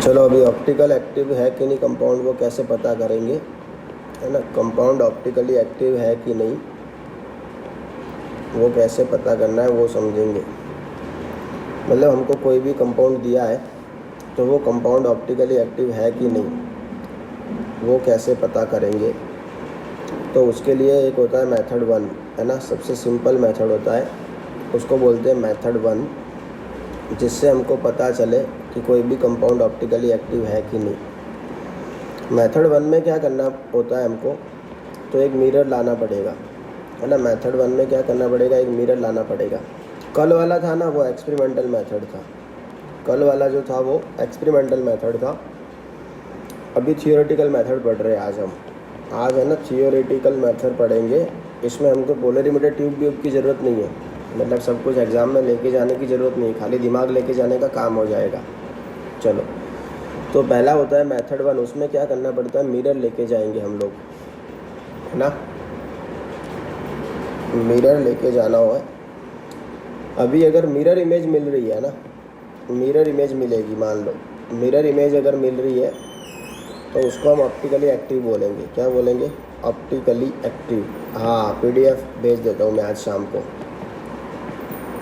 चलो अभी optical active है कि नहीं कंपाउंड वो कैसे पता करेंगे, है ना। कंपाउंड ऑप्टिकली एक्टिव है कि नहीं वो कैसे पता करना है वो समझेंगे। मतलब हमको कोई भी कंपाउंड दिया है तो वो कंपाउंड ऑप्टिकली एक्टिव है कि नहीं वो कैसे पता करेंगे। तो उसके लिए एक होता है मेथड 1, है ना। सबसे सिंपल मेथड होता है, उसको बोलते हैं मेथड 1, जिससे हमको पता चले कि कोई भी कंपाउंड ऑप्टिकली एक्टिव है कि नहीं। मेथड 1 में क्या करना होता है हमको, तो एक मिरर लाना पड़ेगा, है ना। मेथड 1 में क्या करना पड़ेगा, एक मिरर लाना पड़ेगा। कल वाला था ना वो एक्सपेरिमेंटल मेथड था, कल वाला जो था वो एक्सपेरिमेंटल मेथड था। अभी थियोरेटिकल मेथड पढ़ रहे हैं आज है ना थियोरेटिकल मेथड पढ़ेंगे। इसमें हमको पोलरीमीटर ट्यूब की ज़रूरत नहीं है, मतलब सब कुछ एग्ज़ाम में लेके जाने की ज़रूरत नहीं, खाली दिमाग लेके जाने का काम हो जाएगा। चलो, तो पहला होता है मेथड 1, उसमें क्या करना पड़ता है, मिरर लेके जाएंगे हम लोग, है ना। मिरर लेके जाना हो। अभी अगर मिरर इमेज मिल रही है ना, मिरर इमेज मिलेगी, मान लो मिरर इमेज अगर मिल रही है तो उसको हम ऑप्टिकली एक्टिव बोलेंगे। क्या बोलेंगे, ऑप्टिकली एक्टिव। हाँ, पीडीएफ भेज देता हूँ मैं आज शाम को,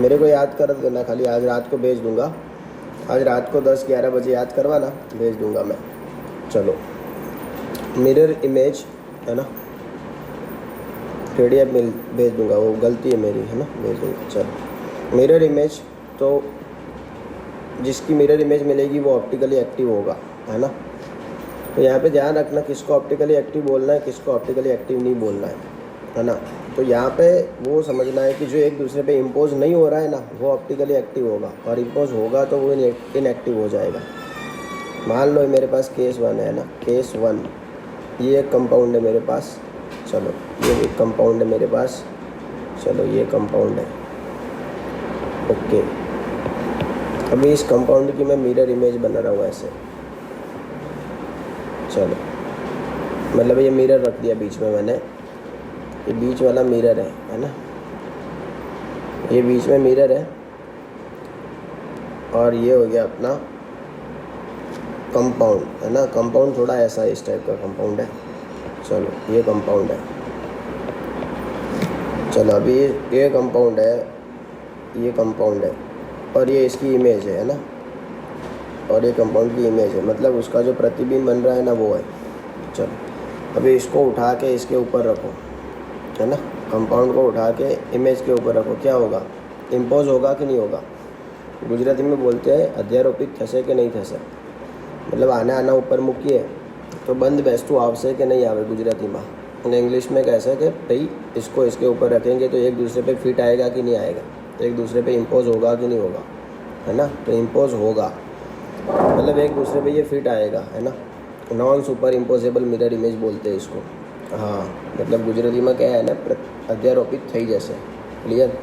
मेरे को याद कर देना खाली, आज रात को भेज दूँगा। आज रात को 10-11 बजे याद करवाना, भेज दूँगा मैं। चलो, मिरर इमेज, है ना, पीडीएफ भेज दूँगा, वो गलती है मेरी, है ना, भेज दूँगा। चलो, मिरर इमेज, तो जिसकी मिरर इमेज मिलेगी वो ऑप्टिकली एक्टिव होगा, है ना। तो यहाँ पे ध्यान रखना किसको ऑप्टिकली एक्टिव बोलना है, किसको ऑप्टिकली एक्टिव नहीं बोलना है ना। तो यहाँ पे वो समझना है कि जो एक दूसरे पे इम्पोज नहीं हो रहा है ना वो ऑप्टिकली एक्टिव होगा, और इम्पोज होगा तो वो इनएक्टिव हो जाएगा। मान लो मेरे पास केस 1 है ना, केस 1, ये एक कंपाउंड है मेरे पास। चलो, ये एक कंपाउंड है मेरे पास, चलो ये कंपाउंड है, ओके। अभी इस कंपाउंड की मैं मिरर इमेज बना रहा हूँ ऐसे। चलो, मतलब ये मिरर रख दिया बीच में मैंने, ये बीच वाला मिरर है ना, ये बीच में मिरर है, और ये हो गया अपना कंपाउंड, है ना। कंपाउंड थोड़ा ऐसा इस टाइप का कंपाउंड है। चलो, ये कंपाउंड है। चलो, अभी ये कंपाउंड है, ये कंपाउंड है, और ये इसकी इमेज है ना, और ये कंपाउंड की इमेज है, मतलब उसका जो प्रतिबिंब बन रहा है ना वो है। चलो, अभी इसको उठा के इसके ऊपर रखो, है ना, कंपाउंड को उठा के इमेज के ऊपर रखो, क्या होगा, इम्पोज होगा कि नहीं होगा। गुजराती में बोलते हैं अध्यारोपित थशे कि नहीं थशे, मतलब आना ऊपर મૂકીએ तो बंद बेसતું आवशे कि नहीं आवे गुजराती में। और इंग्लिश में कैसे कि भाई इसको इसके ऊपर रखेंगे तो एक दूसरे पे फिट आएगा कि नहीं आएगा, एक दूसरे पे इम्पोज होगा कि नहीं होगा, है ना। तो इम्पोज होगा, मतलब एक दूसरे पे ये फिट आएगा, है ना। Non super imposable mirror image बोलते हैं इसको। हाँ, मतलब गुजराती में क्या है ना, अध्यारोपित થઈ जैसे, क्लियर।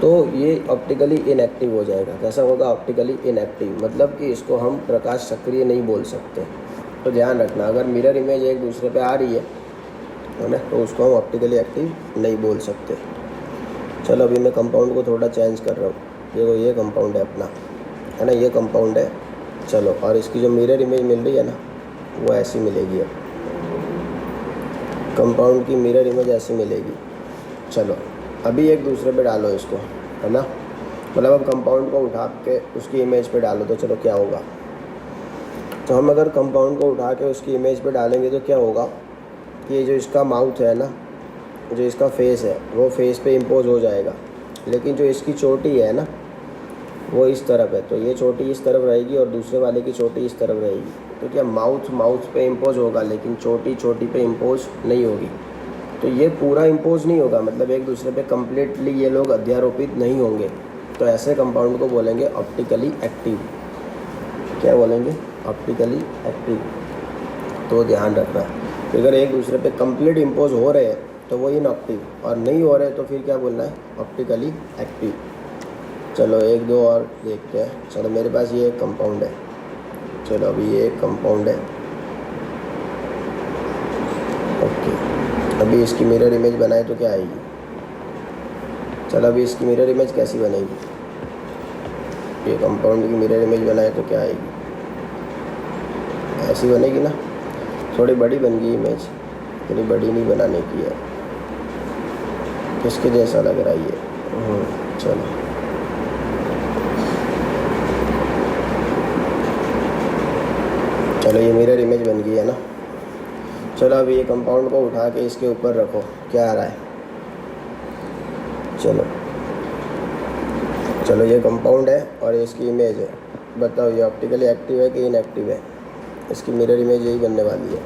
तो ये ऑप्टिकली इनएक्टिव हो जाएगा। कैसा होगा, ऑप्टिकली इनएक्टिव, मतलब कि इसको हम प्रकाश सक्रिय नहीं बोल सकते। तो ध्यान रखना, अगर मिरर इमेज एक दूसरे पे आ रही है ना, तो उसको हम ऑप्टिकली एक्टिव नहीं बोल सकते। चलो, अभी मैं कंपाउंड को थोड़ा चेंज कर रहा हूँ। देखो, ये कंपाउंड है अपना, है ना, ये कंपाउंड है। चलो, और इसकी जो मिरर इमेज मिल रही है ना वो ऐसी मिलेगी। अब कंपाउंड की मिरर इमेज ऐसी मिलेगी। चलो, अभी एक दूसरे पे डालो इसको, है ना, मतलब अब कंपाउंड को उठा के उसकी इमेज पे डालो तो चलो क्या होगा। तो हम अगर कंपाउंड को उठा के उसकी इमेज पे डालेंगे तो क्या होगा कि ये जो इसका माउथ है ना, जो इसका फेस है वो फेस पे इम्पोज हो जाएगा, लेकिन जो इसकी चोटी है ना वो इस तरफ है, तो ये चोटी इस तरफ रहेगी और दूसरे वाले की चोटी इस तरफ रहेगी। तो क्या माउथ पे इम्पोज होगा, लेकिन चोटी पे इम्पोज नहीं होगी। तो ये पूरा इम्पोज नहीं होगा, मतलब एक दूसरे पे कम्प्लीटली ये लोग अध्यारोपित नहीं होंगे। तो ऐसे कंपाउंड को बोलेंगे ऑप्टिकली एक्टिव। क्या बोलेंगे, ऑप्टिकली एक्टिव। तो ध्यान रखना, अगर एक दूसरे पे कंप्लीट इम्पोज हो रहे हैं तो वो इनएक्टिव, और नहीं हो रहे तो फिर क्या बोलना है, ऑप्टिकली एक्टिव। चलो, एक दो और देखते हैं। चलो, मेरे पास ये एक कंपाउंड है। चलो, अभी ये एक कंपाउंड है, ओके। अभी इसकी मिरर इमेज बनाए तो क्या आएगी। चलो, अभी इसकी मिरर इमेज कैसी बनेगी, ये कंपाउंड की मिरर इमेज बनाए तो क्या आएगी। ऐसी बनेगी ना, थोड़ी बड़ी बन गई इमेज, इतनी बड़ी नहीं बनाने की है। किसके जैसा लग रहा है ये? चलो चलो ये मिरर इमेज बन गई है ना। चलो अब ये कंपाउंड को उठा के इसके ऊपर रखो, क्या आ रहा है? चलो चलो ये कंपाउंड है और ये इसकी इमेज है। बताओ ये ऑप्टिकली एक्टिव है कि इनएक्टिव है? इसकी मिरर इमेज यही बनने वाली है।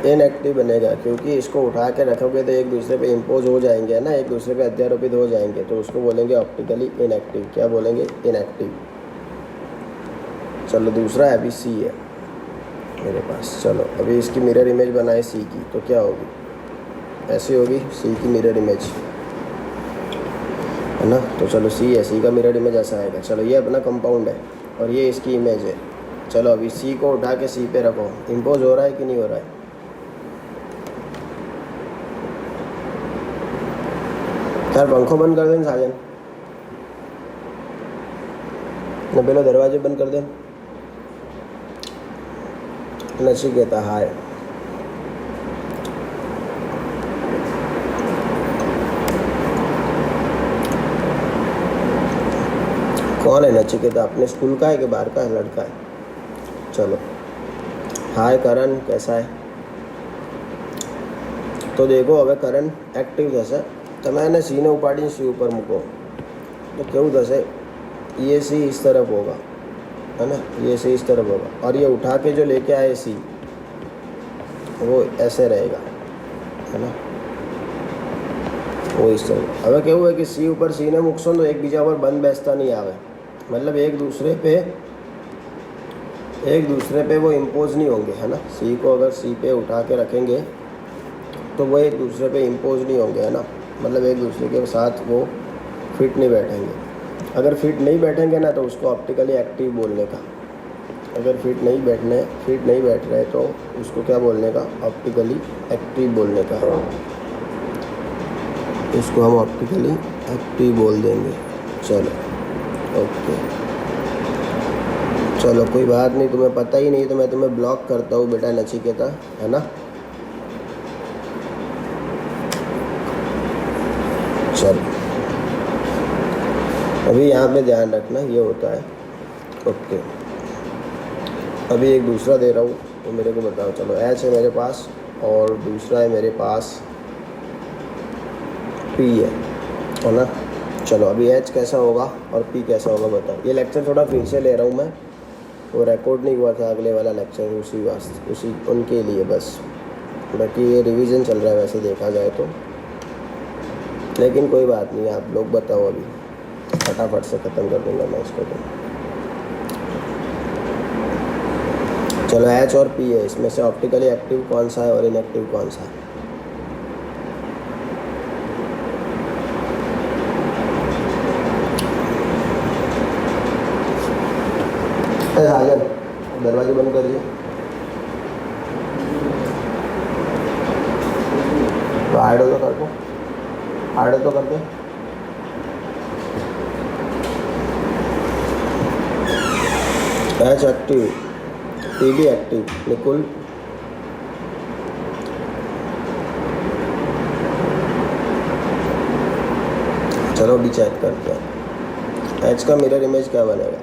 इनएक्टिव बनेगा क्योंकि इसको उठा के रखोगे तो एक दूसरे पे इम्पोज हो जाएंगे ना, एक दूसरे पे अध्यारोपित हो जाएंगे, तो उसको बोलेंगे ऑप्टिकली इनएक्टिव। क्या बोलेंगे? इनएक्टिव। चलो दूसरा है, अभी सी है मेरे पास। चलो अभी इसकी मिरर इमेज बनाए सी की, तो क्या होगी? ऐसी होगी सी की मिरर इमेज, है ना। तो चलो सी है, सी का मिरर इमेज ऐसा आएगा। चलो ये अपना कंपाउंड है और ये इसकी इमेज है। चलो अभी सी को उठा के सी पे रखो, इम्पोज हो रहा है कि नहीं हो रहा है? यार पंखों बंद कर दें साजन, न पहले दरवाजे बंद कर दें। नचिकेता हाय। कौन है नचिकेता? अपने स्कूल का है कि बाहर का है? लड़का है। चलो हाय करण, कैसा है? तो देखो હવે કરંટ एक्टिव થશે, તમે એને सीने उपाड़ी सी ऊपर મૂકો तो क्यों થશે? ये सी इस तरफ होगा, है ना, ये सी इस तरफ होगा, और ये उठा के जो लेके आए सी वो ऐसे रहेगा, है ना, वो इस तरह। હવે કેવું है कि सी ऊपर सीने મૂકશો तो एक बीजा पर बंद बेसता नहीं आवे, मतलब एक दूसरे पे वो इम्पोज नहीं होंगे, है ना। सी को अगर सी पे उठा के रखेंगे तो वो एक दूसरे पे इम्पोज नहीं होंगे, है ना, मतलब एक दूसरे के साथ वो फिट नहीं बैठेंगे। अगर फिट नहीं बैठेंगे ना तो उसको ऑप्टिकली एक्टिव बोलने का। अगर फिट नहीं बैठ रहे तो उसको क्या बोलने का? ऑप्टिकली एक्टिव बोलने का। इसको हम ऑप्टिकली एक्टिव बोल देंगे। चलो ओके, चलो कोई बात नहीं, तुम्हें पता ही नहीं तो मैं तुम्हें ब्लॉक करता हूँ बेटा नचिकेता, है ना। चलो अभी यहाँ पे ध्यान रखना, ये होता है ओके। अभी एक दूसरा दे रहा हूँ तो मेरे को बताओ। चलो एच है मेरे पास और दूसरा है मेरे पास पी है ना। चलो अभी एच कैसा होगा और पी कैसा होगा बताओ। ये लेक्चर थोड़ा फिर से ले रहा हूँ मैं, वो रिकॉर्ड नहीं हुआ था अगले वाला लेक्चर, उसी उनके लिए बस, बाकी ये रिवीजन चल रहा है वैसे देखा जाए तो, लेकिन कोई बात नहीं, आप लोग बताओ, अभी फटाफट से ख़त्म कर दूंगा मैं इसको तो। चलो एच और पी है, इसमें से ऑप्टिकली एक्टिव कौन सा है और इनएक्टिव कौन सा है? हाजर, दरवाजे बंद कर दिए तो हाइड हो तो कर दो, हाइड तो कर दे। एच एक्टिव, पी भी एक्टिव, निकुल चलो भी चेक करते हैं एच का मिरर इमेज क्या बनेगा।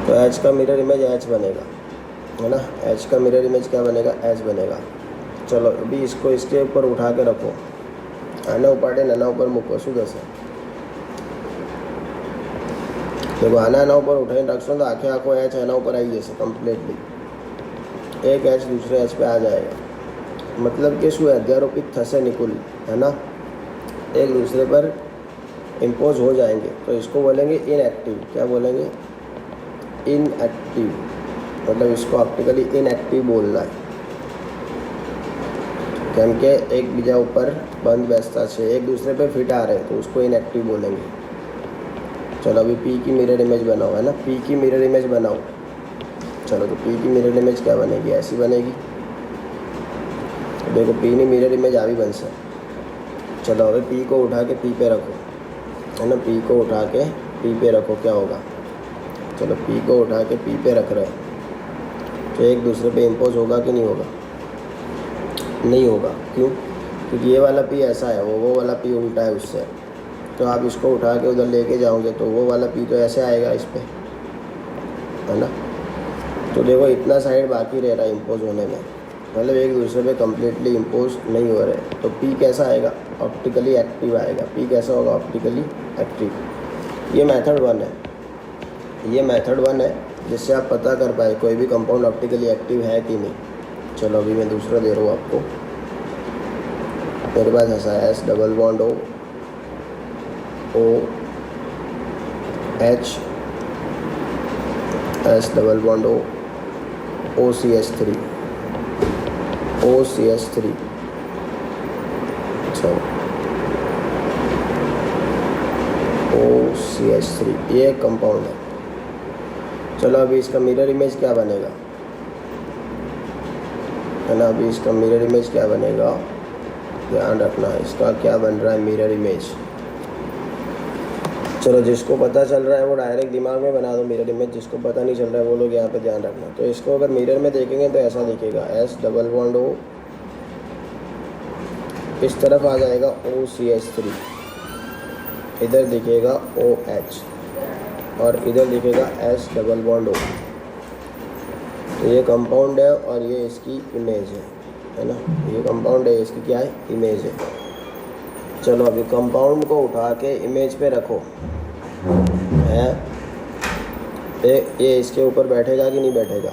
तो एच का मिरर इमेज एच बनेगा, है ना। एच का मिरर इमेज क्या बनेगा? एच बनेगा। चलो अभी इसको इसके ऊपर उठा के रखो, आना उपाड़े नाना ऊपर મૂકો, શું થશે? देखो आना ऊपर उठाઈને रखशो तो आखे आखो एच आना ऊपर आई जैसे कम्प्लीटली, एक एच दूसरे एच पे आ जाएगा, मतलब कि શું अध्यारोपित થશે निकुल, है ना, एक दूसरे पर इम्पोज हो जाएंगे, तो इसको बोलेंगे इनएक्टिव। क्या बोलेंगे? इनएक्टिव, मतलब इसको ऑप्टिकली इनएक्टिव बोलना है, કેમ કે એક બીજા ઉપર બંધ બેસતા છે, एक दूसरे पे फिट आ रहे हैं, तो उसको इनएक्टिव बोलेंगे। चलो अभी पी की मिरर इमेज बनाओ, है ना, पी की मिरर इमेज बनाओ। चलो तो पी की मिरर इमेज क्या बनेगी? ऐसी बनेगी। तो देखो पी ની मिरर इमेज આવી બનશે। चलो હવે पी को उठा के पी पे रखो, है ना। पी को उठा के पी पे रखो, क्या होगा? चलो पी को उठा के पी पे रख रहे हैं तो एक दूसरे पे इम्पोज होगा कि नहीं होगा? नहीं होगा। क्यों? क्योंकि ये वाला पी ऐसा है, वो वाला पी उल्टा है उससे। तो आप इसको उठा के उधर लेके जाओगे तो वो वाला पी तो ऐसे आएगा इस पे, है ना। तो देखो इतना साइड बाकी रह रहा है इम्पोज होने में, मतलब एक दूसरे पे कम्प्लीटली इम्पोज नहीं हो रहे। तो पी कैसा आएगा? ऑप्टिकली एक्टिव आएगा। पी कैसा होगा? Optically active. ये मेथड 1 है, ये मेथड 1 है जिससे आप पता कर पाए कोई भी कंपाउंड ऑप्टिकली एक्टिव है कि नहीं। चलो अभी मैं दूसरा दे रहा हूँ आपको। मेरे पास ऐसा है, S double bond O H, S double bond O C H 3, O C H 3। चलो ओ सी एच 3 ये एक कंपाउंड है। चलो अभी इसका मिरर इमेज क्या बनेगा, है ना। अभी इसका मिरर इमेज क्या बनेगा, ध्यान रखना है इसका क्या बन रहा है मिरर इमेज। चलो जिसको पता चल रहा है वो डायरेक्ट दिमाग में बना दो मिरर इमेज, जिसको पता नहीं चल रहा है वो लोग यहाँ पे ध्यान रखना। तो इसको अगर मिरर में देखेंगे तो ऐसा दिखेगा, एस डबल बॉन्ड ओ, इस तरफ आ जाएगा ओ सी एच 3, इधर दिखेगा ओ एच, और इधर दिखेगा एस डबल बॉन्ड ओ। तो ये कंपाउंड है और ये इसकी इमेज है ना। ये कंपाउंड है, इसकी क्या है? इमेज है। चलो अभी कंपाउंड को उठा के इमेज पे रखो, है ये इसके ऊपर बैठेगा कि नहीं बैठेगा?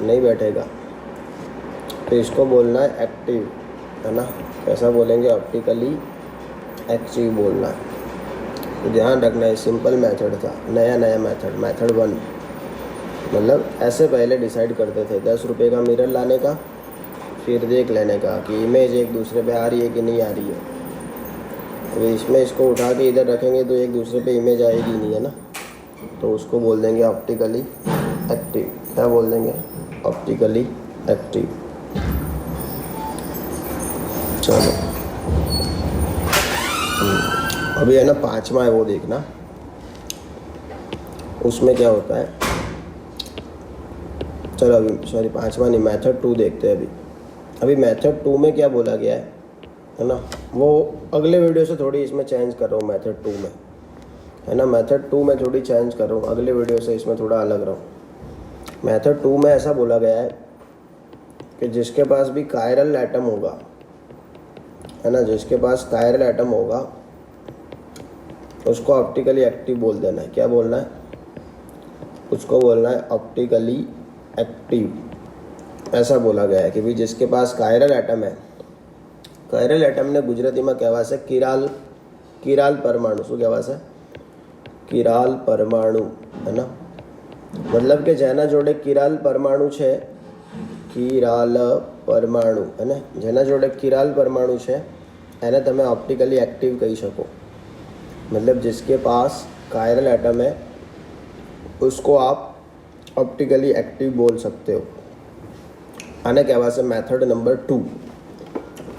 नहीं बैठेगा। तो इसको बोलना है एक्टिव, है ना। कैसा बोलेंगे? ऑप्टिकली एक्टिव बोलना है। तो ध्यान रखना है, सिंपल मेथड था, नया मेथड, मेथड 1। मतलब ऐसे पहले डिसाइड करते थे 10 रुपये का मिरर लाने का, फिर देख लेने का कि इमेज एक दूसरे पे आ रही है कि नहीं आ रही है। अभी इसमें इसको उठा के इधर रखेंगे तो एक दूसरे पे इमेज आएगी नहीं, है ना। तो उसको बोल देंगे ऑप्टिकली एक्टिव। क्या बोल देंगे? Optically active. चलो अभी है ना 5वां है, वो देखना उसमें क्या होता है। चलो अभी सॉरी 5वां नहीं, मेथड 2 देखते हैं अभी मेथड 2 में क्या बोला गया है ना। वो अगले वीडियो से थोड़ी इसमें चेंज कर रहा हूँ मेथड 2 में, है ना। मेथड 2 में थोड़ी चेंज कर रहा हूँ, अगले वीडियो से इसमें थोड़ा अलग रहा हूँ। मेथड 2 में ऐसा बोला गया है कि जिसके पास भी कायरल एटम होगा, है ना, जिसके पास कायरल एटम होगा उसको ऑप्टिकली एक्टिव बोल देना है। क्या बोलना है? उसको बोलना है ऑप्टिकली एक्टिव। ऐसा बोला गया है कि भाई जिसके पास कायरल एटम है, कायरल एटम ने गुजराती में કહેવાય છે કિરાલ પરમાણુ। શું કહેવાય છે? કિરાલ પરમાણુ, है ना। मतलब કે જેના જોડે કિરાલ પરમાણુ છે, કિરાલ પરમાણુ, है ना, જેના જોડે કિરાલ પરમાણુ છે એને તમે ऑप्टिकली एक्टिव કહી શકો। मतलब जिसके पास कायरल एटम है उसको आप ऑप्टिकली एक्टिव बोल सकते हो। आने કહેવાય છે મેથડ નંબર 2।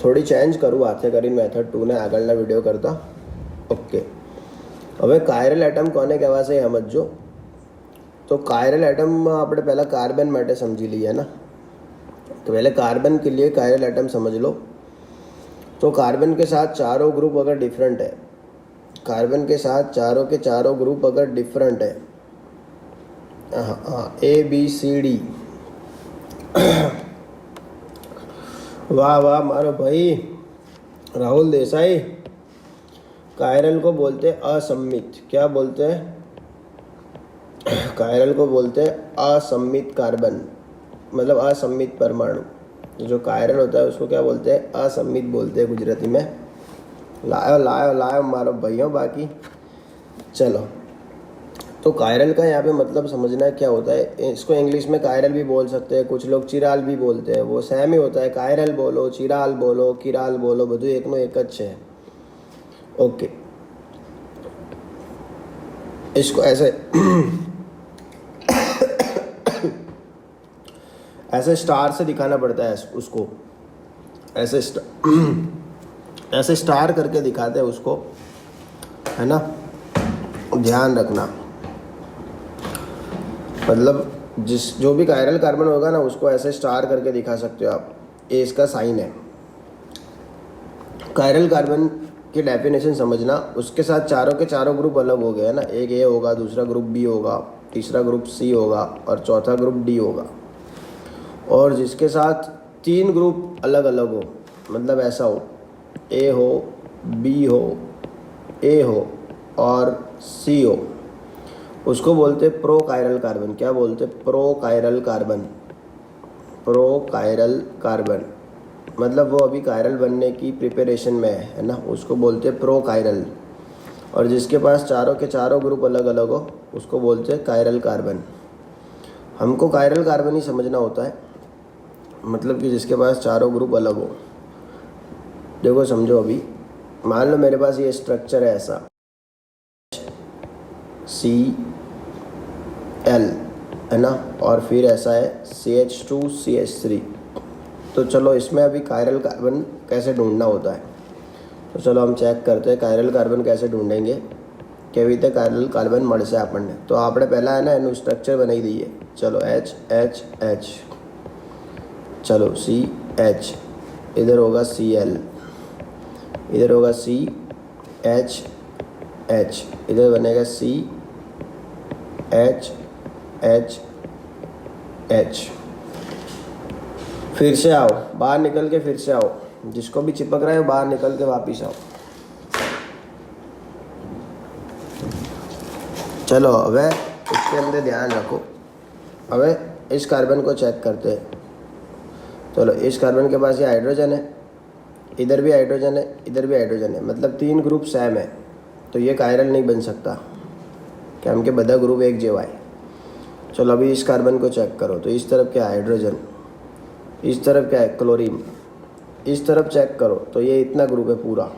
થોડી ચેન્જ કરું હાથે કરીને મેથડ 2 ને આગળના વિડીયો કરતા। ઓકે, હવે કાયરલ એટમ કોને કહેવાય છે એ સમજો। तो कायरल एटम આપણે પહેલાં कार्बन માટે समझी लिए, है ना। तो पहले कार्बन के लिए कायरल एटम समझ लो। तो कार्बन के साथ चारों ग्रुप अगर डिफरेंट है, कार्बन के साथ चारों के चारों ग्रुप अगर डिफरेंट है, हाँ ए बी सी डी, वाह वाह मारो भाई राहुल देसाई। कायरल को बोलते हैं असम्मित। क्या बोलते हैं? कायरल को बोलते हैं असम्मित कार्बन, मतलब असम्मित परमाणु। जो कायरल होता है उसको क्या बोलते हैं? असम्मित बोलते हैं गुजराती में। लायो लायो लायो मारो भाइयों बाकी। चलो, तो कायरल का यहाँ पे मतलब समझना है क्या होता है। इसको इंग्लिश में कायरल भी बोल सकते हैं, कुछ लोग चिराल भी बोलते हैं, वो सेम ही होता है। कायरल बोलो, चिराल बोलो, किराल बोलो, બધું એકનો એક જ છે। ओके, इसको ऐसे ऐसे स्टार से दिखाना पड़ता है उसको, ऐसे ऐसे स्टार करके दिखाते हैं उसको। है ना। ध्यान रखना, मतलब जो भी कायरल कार्बन होगा ना उसको ऐसे स्टार करके दिखा सकते हो आप, ये इसका साइन है। कायरल कार्बन की डेफिनेशन समझना, उसके साथ चारों के चारों ग्रुप अलग हो गए है ना, एक ए होगा, दूसरा ग्रुप बी होगा, तीसरा ग्रुप सी होगा और चौथा ग्रुप डी होगा। और जिसके साथ 3 ग्रुप अलग अलग हो, मतलब ऐसा हो, ए हो, बी हो, ए हो और सी हो, उसको बोलते प्रो कायरल कार्बन। क्या बोलते? Pro chiral carbon. Pro chiral carbon मतलब वो अभी कायरल बनने की प्रिपरेशन में है ना, उसको बोलते प्रो कायरल। और जिसके पास चारों के चारों ग्रुप अलग अलग हो उसको बोलते कायरल कार्बन। हमको कायरल कार्बन ही समझना होता है, मतलब कि जिसके पास चारों ग्रुप अलग हो। देखो समझो, अभी मान लो मेरे पास ये स्ट्रक्चर है ऐसा, CL है ना, और फिर ऐसा है CH2CH3। तो चलो इसमें अभी कायरल कार्बन कैसे ढूंढना होता है, तो चलो हम चेक करते हैं कायरल कार्बन कैसे ढूंढेंगे। કેવી રીતે કાયરલ કાર્બન મળશે આપણને, તો આપણે પહેલાં है ना એનું સ્ટ્રક્ચર બનાવી દઈએ। चलो HHH, चलो CH, इधर होगा CL, इधर होगा CHH, इधर बनेगा CHHH। फिर से आओ, बाहर निकल के फिर से आओ, जिसको भी चिपक रहा है बाहर निकल के वापस आओ। चलो હવે इसके अंदर ध्यान रखो। હવે इस कार्बन को चेक करते हैं। चलो इस कार्बन के पास ये हाइड्रोजन है, इधर भी हाइड्रोजन है, इधर भी हाइड्रोजन है, मतलब 3 ग्रुप सेम है, तो ये कायरल नहीं बन सकता, केम के બધા ग्रुप एक જેવા है। चलो अभी इस कार्बन को चेक करो, तो इस तरफ क्या है? हाइड्रोजन, इस तरफ क्या है? क्लोरीन। इस तरफ चेक करो तो ये इतना ग्रुप है पूरा,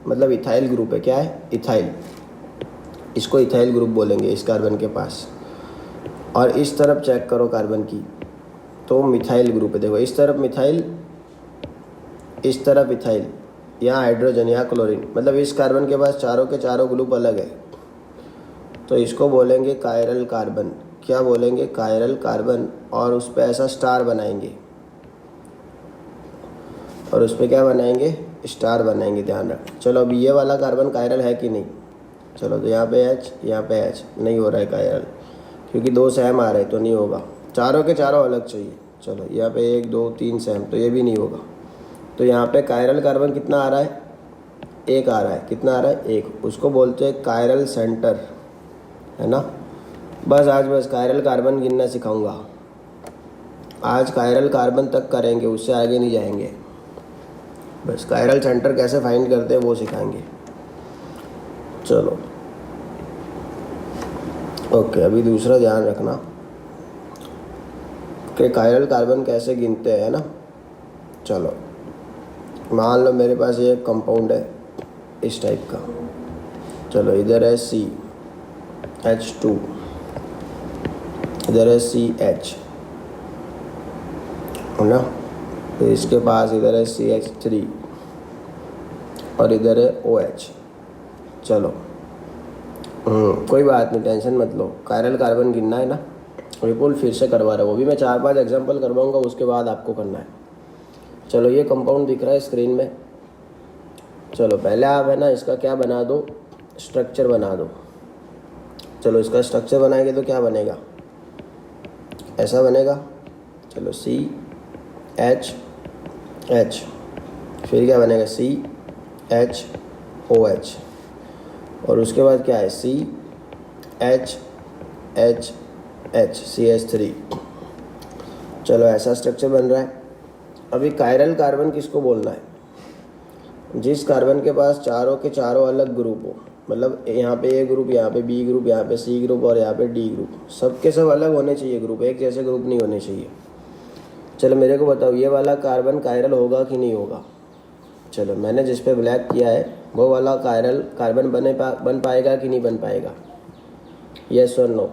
मतलब इथाइल ग्रुप है। क्या है? इथाइल। इसको इथाइल ग्रुप बोलेंगे इस कार्बन के पास। और इस तरफ चेक करो कार्बन की, तो मिथाइल ग्रुप है। देखो इस तरफ मिथाइल, इस तरफ इथाइल, यहाँ हाइड्रोजन, यहाँ क्लोरीन, मतलब इस कार्बन के पास चारों के चारों ग्रुप अलग है, तो इसको बोलेंगे कायरल कार्बन। क्या बोलेंगे? Chiral carbon. और उस पर ऐसा स्टार बनाएंगे, और उस पर क्या बनाएंगे? स्टार बनाएंगे, ध्यान रख। चलो अब ये वाला कार्बन कायरल है कि नहीं? चलो तो यहाँ पे H, यहाँ पे H, नहीं हो रहा है कायरल, क्योंकि 2 सेम आ रहे तो नहीं होगा, चारों के चारों अलग चाहिए। चलो यहाँ पे 1 2 3 सेम, तो ये भी नहीं होगा। तो यहाँ पे कायरल कार्बन कितना आ रहा है? 1 आ रहा है। कितना आ रहा है? 1। उसको बोलते हैं कायरल सेंटर, है ना। बस आज बस कायरल कार्बन गिनना सिखाऊंगा, आज कायरल कार्बन तक करेंगे, उससे आगे नहीं जाएंगे। बस कायरल सेंटर कैसे फाइंड करते हैं वो सिखाएंगे। चलो ओके, अभी दूसरा ध्यान रखना कि कायरल कार्बन कैसे गिनते हैं, ना। चलो मान लो मेरे पास ये कंपाउंड है इस टाइप का। चलो इधर है CH2, इधर है CH, है ना। तो इसके पास इधर है CH3 और इधर है OH। चलो कोई बात नहीं, टेंशन मत लो, कायरल कार्बन गिनना है ना। विपुल फिर से करवा रहा है, वो भी मैं 4-5 एग्जांपल करवाऊंगा, उसके बाद आपको करना है। चलो ये कंपाउंड दिख रहा है स्क्रीन में। चलो पहले आप है ना इसका क्या बना दो? स्ट्रक्चर बना दो। चलो इसका स्ट्रक्चर बनाएंगे तो क्या बनेगा? ऐसा बनेगा। चलो CHH, फिर क्या बनेगा? CHOH, और उसके बाद क्या है? CHHH, CH3। चलो ऐसा स्ट्रक्चर बन रहा है। अभी कायरल कार्बन किसको बोलना है? जिस कार्बन के पास चारों के चारों अलग ग्रुप हो, मतलब यहाँ पे A ग्रुप, यहाँ पे B ग्रुप, यहाँ पे C ग्रुप और यहाँ पे D ग्रुप, सबके सब अलग होने चाहिए ग्रुप, एक जैसे ग्रुप नहीं होने चाहिए। चलो मेरे को बताओ ये वाला कार्बन कायरल होगा कि नहीं होगा? चलो मैंने जिस पे ब्लैक किया है वो वाला कायरल कार्बन बन पाएगा कि नहीं बन पाएगा? यस और नो?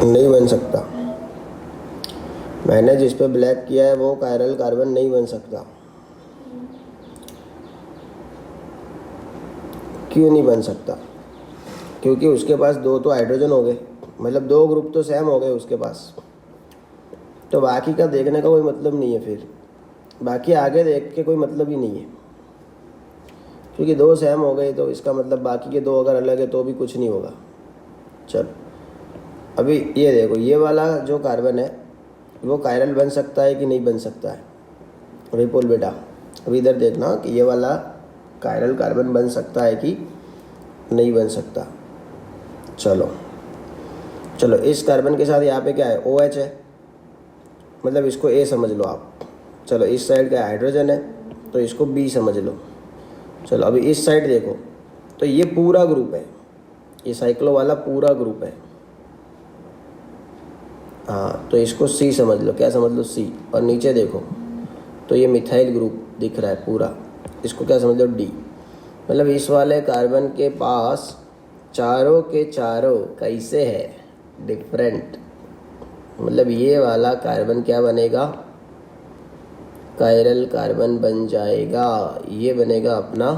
नहीं बन सकता। मैंने जिस पे ब्लैक किया है वो कायरल कार्बन नहीं बन सकता। क्यों नहीं बन सकता? क्योंकि उसके पास दो तो हाइड्रोजन हो गए, मतलब दो ग्रुप तो सेम हो गए उसके पास, तो बाकी का देखने का कोई मतलब नहीं है। फिर बाकी आगे देख के कोई मतलब ही नहीं है, क्योंकि दो सेम हो गए तो इसका मतलब बाकी के दो अगर अलग है तो भी कुछ नहीं होगा। चल अभी ये देखो, ये वाला जो कार्बन है वो कायरल बन सकता है कि नहीं बन सकता है? विपुल बेटा अभी इधर देखना कि ये वाला कायरल कार्बन बन सकता है कि नहीं बन सकता। चलो चलो, इस कार्बन के साथ यहाँ पे क्या है? OH है, मतलब इसको A समझ लो आप। चलो इस साइड का हाइड्रोजन है तो इसको B समझ लो। चलो अभी इस साइड देखो, तो ये पूरा ग्रुप है, ये साइक्लो वाला पूरा ग्रुप है। हाँ, तो इसको C समझ लो। क्या समझ लो? C। और नीचे देखो तो ये मिथाइल ग्रुप दिख रहा है पूरा, इसको क्या समझ लो? D। मतलब इस वाले कार्बन के पास चारों के चारों कैसे है? डिफरेंट। मतलब ये वाला कार्बन क्या बनेगा? कायरल कार्बन बन जाएगा। ये बनेगा अपना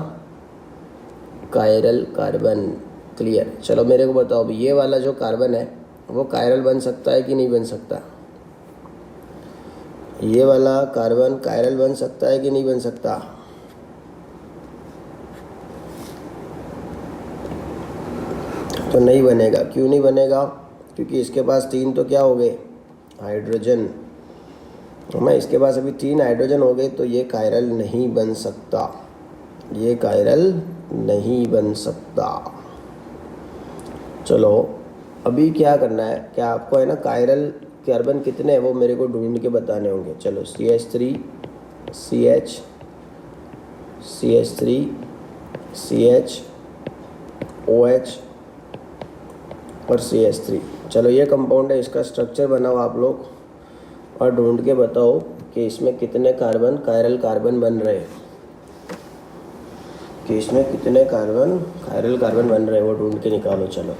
कायरल कार्बन। क्लियर? चलो मेरे को बताओ अभी, ये वाला जो कार्बन है वो कायरल बन सकता है कि नहीं बन सकता? ये वाला कार्बन कायरल बन सकता है कि नहीं बन सकता? तो नहीं बनेगा। क्यों नहीं बनेगा? क्योंकि इसके पास तीन तो क्या हो गए? हाइड्रोजन। मैं इसके पास अभी तीन हाइड्रोजन हो गए, तो ये कायरल नहीं बन सकता, ये कायरल नहीं बन सकता। चलो अभी क्या करना है, क्या आपको है ना कायरल कार्बन कितने हैं वो मेरे को ढूंढ के बताने होंगे। चलो CH3 CH CH3 CH OH और CH3। चलो ये कंपाउंड है, इसका स्ट्रक्चर बनाओ आप लोग और ढूंढ के बताओ कि इसमें कितने कार्बन कायरल कार्बन बन रहे हैं, कि इसमें कितने कार्बन कायरल कार्बन बन रहे हैं, वो ढूंढ के निकालो। चलो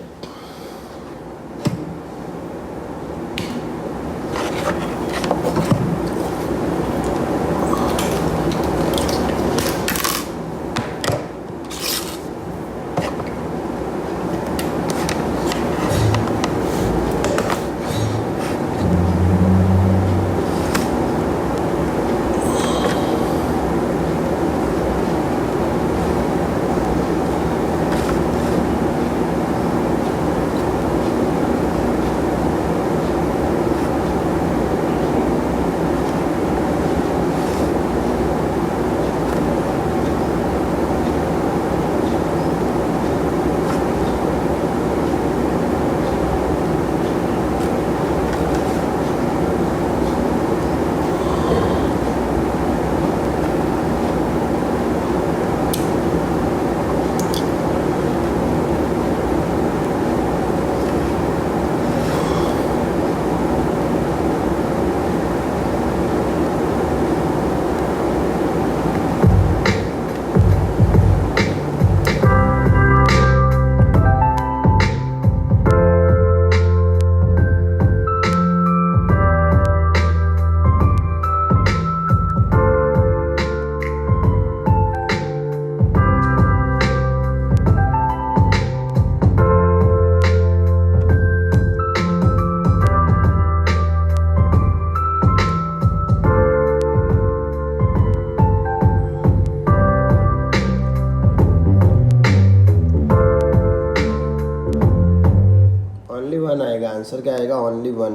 आंसर क्या आएगा? Only one.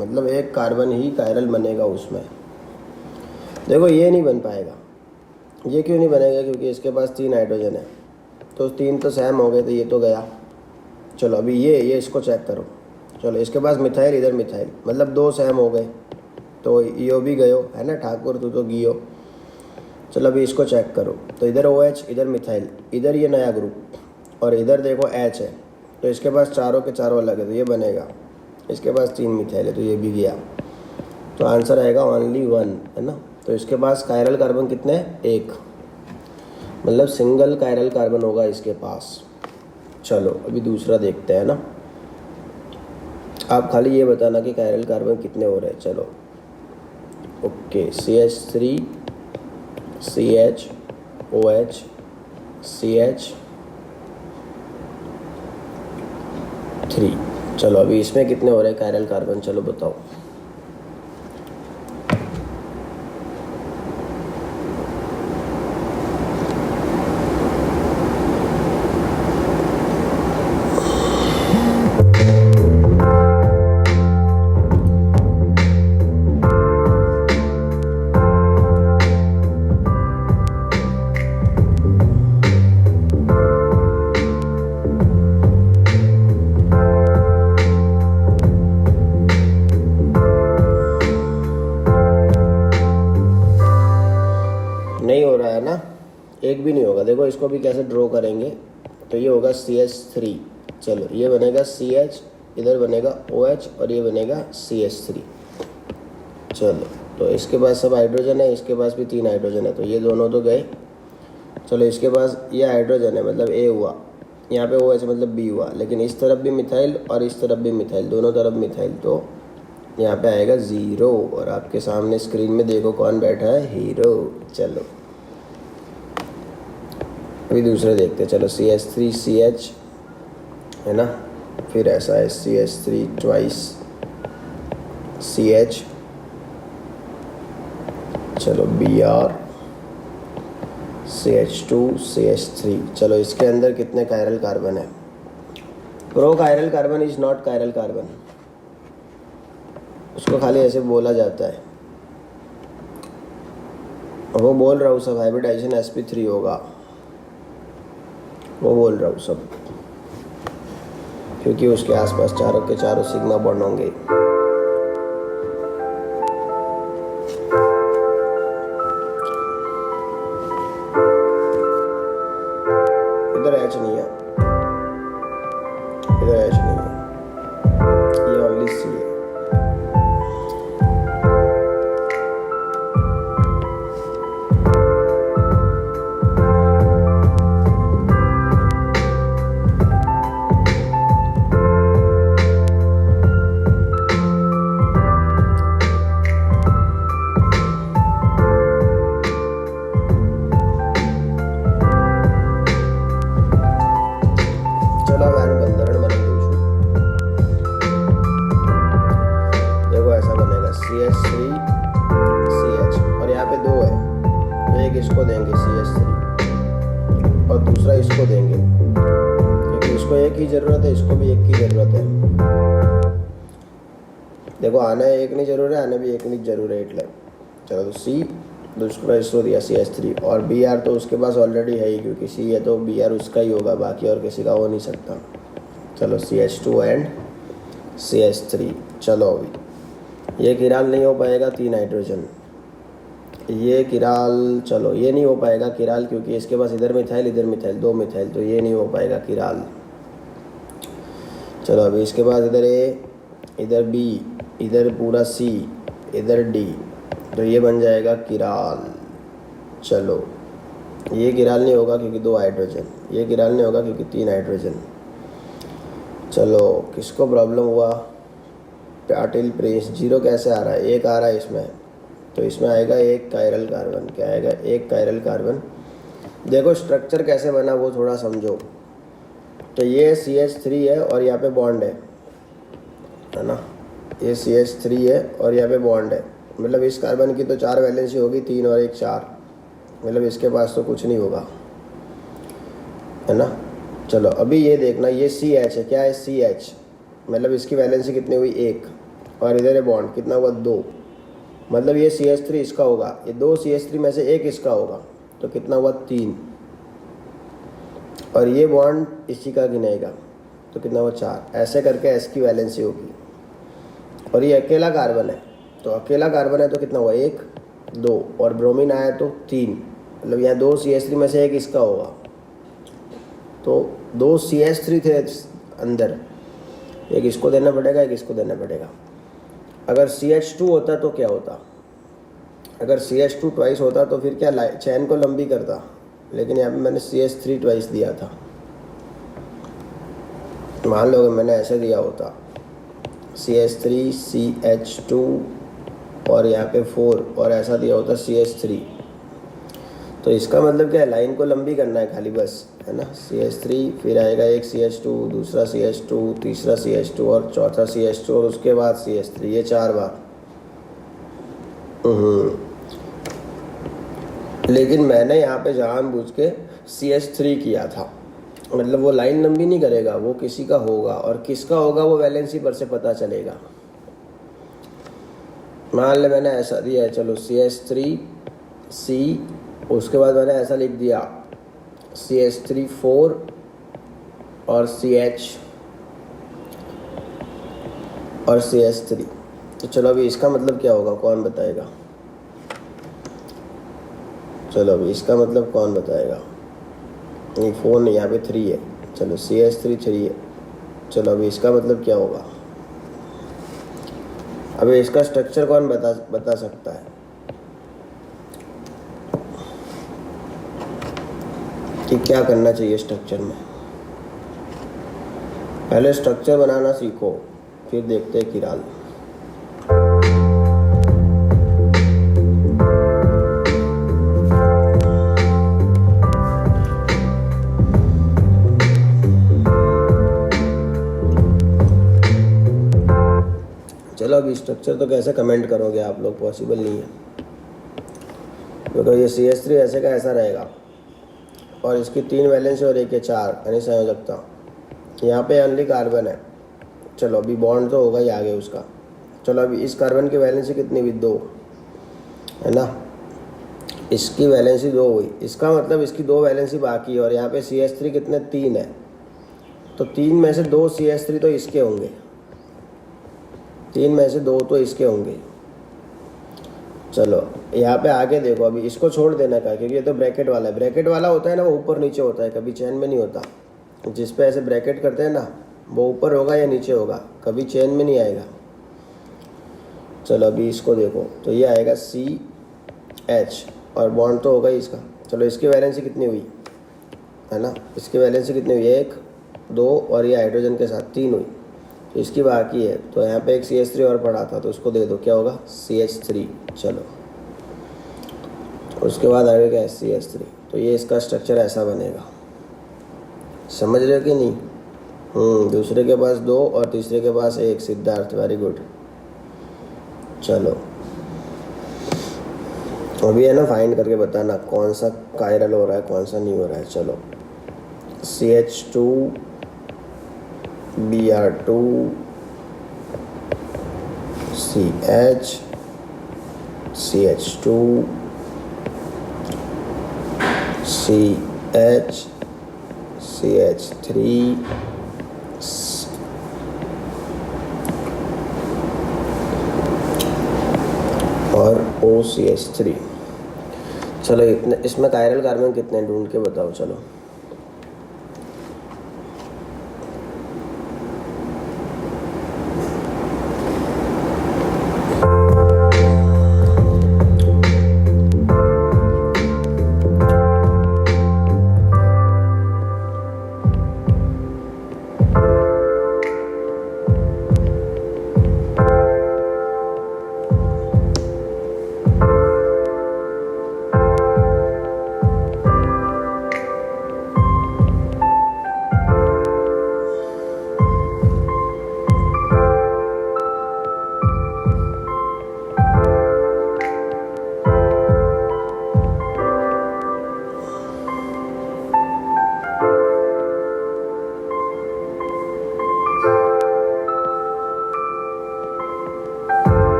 मतलब एक कार्बन ही कायरल बनेगा उसमें। देखो ये नहीं बन पाएगा। ये क्यों नहीं बनेगा? क्योंकि इसके पास तीन हाइड्रोजन है, तो तीन तो सेम हो गए, तो ये तो गया। चलो अभी ये इसको चेक करो। चलो इसके पास मिथाइल, इधर मिथाइल, मतलब दो सेम हो गए, तो यो भी गयो है ना ठाकुर, तू तो गियो। चलो अभी इसको चेक करो, तो इधर OH, इधर मिथाइल, इधर ये नया ग्रुप, और इधर देखो H है, तो इसके पास चारों के चारों अलग है, तो ये बनेगा। इसके पास तीन मिथाइल है, तो ये भी गया। तो आंसर आएगा ओनली वन, है ना। तो इसके पास कायरल कार्बन कितने हैं? एक, मतलब सिंगल कायरल कार्बन होगा इसके पास। चलो अभी दूसरा देखते हैं ना। आप खाली ये बताना कि कायरल कार्बन कितने हो रहे हैं। चलो okay, CH3 CH OH CH3। चलो अभी इसमें कितने हो रहे हैं कायरल कार्बन, चलो बताओ। नहीं हो रहा है ना, एक भी नहीं होगा। देखो इसको भी कैसे ड्रॉ करेंगे, तो ये होगा CH3। चलो ये बनेगा CH, इधर बनेगा OH और ये बनेगा CH3। चलो तो इसके पास सब हाइड्रोजन है, इसके पास भी 3 हाइड्रोजन है, तो ये दोनों तो गए। चलो इसके पास ये हाइड्रोजन है मतलब A हुआ, यहाँ पे OH मतलब B हुआ, लेकिन इस तरफ भी मिथाइल और इस तरफ भी मिथाइल, दोनों तरफ मिथाइल, तो यहाँ पे आएगा 0। और आपके सामने स्क्रीन में देखो कौन बैठा है, हीरो। चलो अभी दूसरे देखते हैं। चलो CH3 CH है ना, फिर ऐसा है CH3 ट्वाइस CH, चलो Br CH2 CH3। चलो इसके अंदर कितने कायरल कार्बन है? Pro chiral carbon is not chiral carbon, उसको खाली ऐसे बोला जाता है। वो बोल रहा हूँ सब हाइब्रिडाइजेशन sp3 होगा, वो बोल रहा हूँ सब, क्योंकि उसके आसपास चारों के चारों सिग्मा बॉन्ड होंगे। इधर H नहीं है, इधर H नहीं है, ये ओनली C है। CH3 CH और यहाँ पे 2 है, तो एक इसको देंगे CH3 और दूसरा इसको देंगे, क्योंकि इसको एक ही ज़रूरत है, इसको भी एक की ज़रूरत है। देखो आना एक नहीं जरूर है, आने भी एक नहीं जरूर है, इटले। चलो तो C, दूसरा इसको दिया CH3 और Br तो उसके पास ऑलरेडी है ही, क्योंकि C है तो Br उसका ही होगा, बाकी और किसी का हो नहीं सकता। चलो CH2 एंड CH3। चलो अभी ये किराल नहीं हो पाएगा, 3 हाइड्रोजन, ये किराल, चलो ये नहीं हो पाएगा किराल, क्योंकि इसके पास इधर मिथाइल 2 मिथाइल, तो ये नहीं हो पाएगा किराल। चलो अभी इसके पास इधर A, इधर B, इधर पूरा C, इधर D, तो ये बन जाएगा किराल। चलो ये किराल नहीं होगा क्योंकि 2 हाइड्रोजन, ये किराल नहीं होगा क्योंकि 3 हाइड्रोजन। चलो किसको प्रॉब्लम हुआ? पाटिल प्रिंस। 0 कैसे आ रहा है? 1 आ रहा है इसमें, तो इसमें आएगा 1 कायरल कार्बन। क्या आएगा? 1 कायरल कार्बन। देखो स्ट्रक्चर कैसे बना वो थोड़ा समझो। तो ये CH3 है और यहाँ पे बॉन्ड है ना, ये CH3 है और यहाँ पे बॉन्ड है, मतलब इस कार्बन की तो 4 वैलेंसी होगी, 3 और 1 4, मतलब इसके पास तो कुछ नहीं होगा, है ना। चलो अभी ये देखना, ये CH है, क्या है? CH, मतलब इसकी वैलेंसी कितनी हुई? 1, और इधर है बॉन्ड, कितना हुआ? 2, मतलब ये CH3 इसका होगा, ये 2 CH3 में से 1 इसका होगा, तो कितना हुआ? 3, और ये बॉन्ड इसी का गिनेगा, तो कितना हुआ? 4। ऐसे करके S की वैलेंसी होगी, और ये अकेला कार्बन है, तो अकेला कार्बन है तो कितना हुआ? 1 2, और ब्रोमीन आया तो 3, मतलब यहाँ 2 CH3 में से 1 इसका होगा, तो 2 CH3 थे अंदर, एक इसको देना पड़ेगा, एक इसको देना पड़ेगा। अगर CH2 होता तो क्या होता? अगर CH2 ट्वाइस होता तो फिर क्या चैन को लंबी करता, लेकिन यहाँ पे मैंने CH3 ट्वाइस दिया था। मान लो मैंने ऐसे दिया होता, CH3 CH2 और यहाँ पे 4 और ऐसा दिया होता CH3। तो इसका मतलब क्या है, लाइन को लंबी करना है खाली बस, है ना। CH3, फिर आएगा एक CH2, दूसरा CH2, तीसरा CH2 और चौथा CH2 और उसके बाद CH3, ये 4 बार। लेकिन मैंने यहाँ पे जानबूझ के CH3 किया था, मतलब वो लाइन लंबी नहीं करेगा, वो किसी का होगा, और किसका होगा वो वैलेंसी पर से पता चलेगा। मान ले मैंने ऐसा दिया है, चलो CH3 C, उसके बाद मैंने ऐसा लिख दिया CH3 4 और CH और CH3। तो चलो अभी इसका मतलब क्या होगा, कौन बताएगा? चलो अभी इसका मतलब कौन बताएगा? नहीं 4 नहीं, यहाँ पे 3 है। चलो CH3 3 है। चलो अभी इसका मतलब क्या होगा? अभी इसका स्ट्रक्चर कौन बता सकता है कि क्या करना चाहिए स्ट्रक्चर में? पहले स्ट्रक्चर बनाना सीखो, फिर देखते हैं किराल। चलो अभी स्ट्रक्चर तो कैसे कमेंट करोगे आप लोग, पॉसिबल नहीं है, क्योंकि ये CH3 ऐसे का ऐसा रहेगा और इसकी 3 वैलेंसी और एक 4 यानी संयोजकता। यहाँ पे ओनली कार्बन है। चलो अभी बॉन्ड तो होगा ही आगे उसका। चलो अभी इस कार्बन की वैलेंसी कितनी हुई? 2, है ना। इसकी वैलेंसी 2 हुई, इसका मतलब इसकी 2 वैलेंसी बाकी है, और यहाँ पे CH3 कितने? 3 है। तो 3 में से 2 CH3 तो इसके होंगे, 3 में से 2 तो इसके होंगे। चलो यहाँ पे आगे देखो, अभी इसको छोड़ देना का, क्योंकि ये तो ब्रैकेट वाला है। ब्रैकेट वाला होता है ना, वो ऊपर नीचे होता है, कभी चेन में नहीं होता। जिस पे ऐसे ब्रैकेट करते हैं ना, वो ऊपर होगा या नीचे होगा, कभी चेन में नहीं आएगा। चलो अभी इसको देखो, तो ये आएगा CH और बॉन्ड तो होगा ही इसका। चलो इसकी वैलेंसी कितनी हुई, है ना। इसकी वैलेंसी कितनी हुई? 1 2 और ये हाइड्रोजन के साथ 3 हुई। तो इसकी बाकी है, तो यहाँ पे एक CH3 और पड़ा था, तो उसको दे दो, क्या होगा? CH3। चलो उसके बाद आगे क्या है? CH3। तो ये इसका स्ट्रक्चर ऐसा बनेगा, समझ रहे हो कि नहीं? दूसरे के पास 2 और तीसरे के पास 1। Siddharth, very good. चलो अभी है ना, फाइंड करके बताना कौन सा कायरल हो रहा है, कौन सा नहीं हो रहा है। चलो CH2 Br2 CH CH2 CH CH3 और OCH3। चलो इतने, इसमें कायरल कार्बन कितने ढूंढ के बताओ। चलो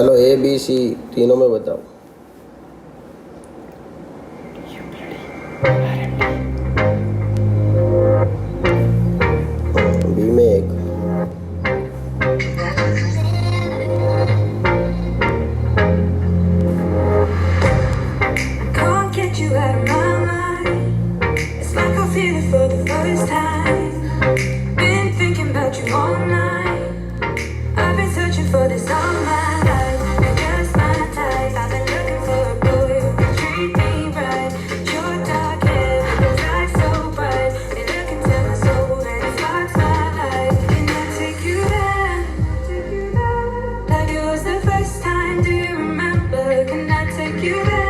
चलो ए बी सी तीनों में बताओ। बी में एक, Can't get you out of my mind. It's like I feel it for the first time. Been thinking about you all night. I've been searching for this all my life. You're just my type. I've been looking for a boy who can treat me right. Your dark hair with those eyes so bright. They look into my soul and it sparks my life. Can I take you there? Like it was the first time. Do you remember? Can I take you there?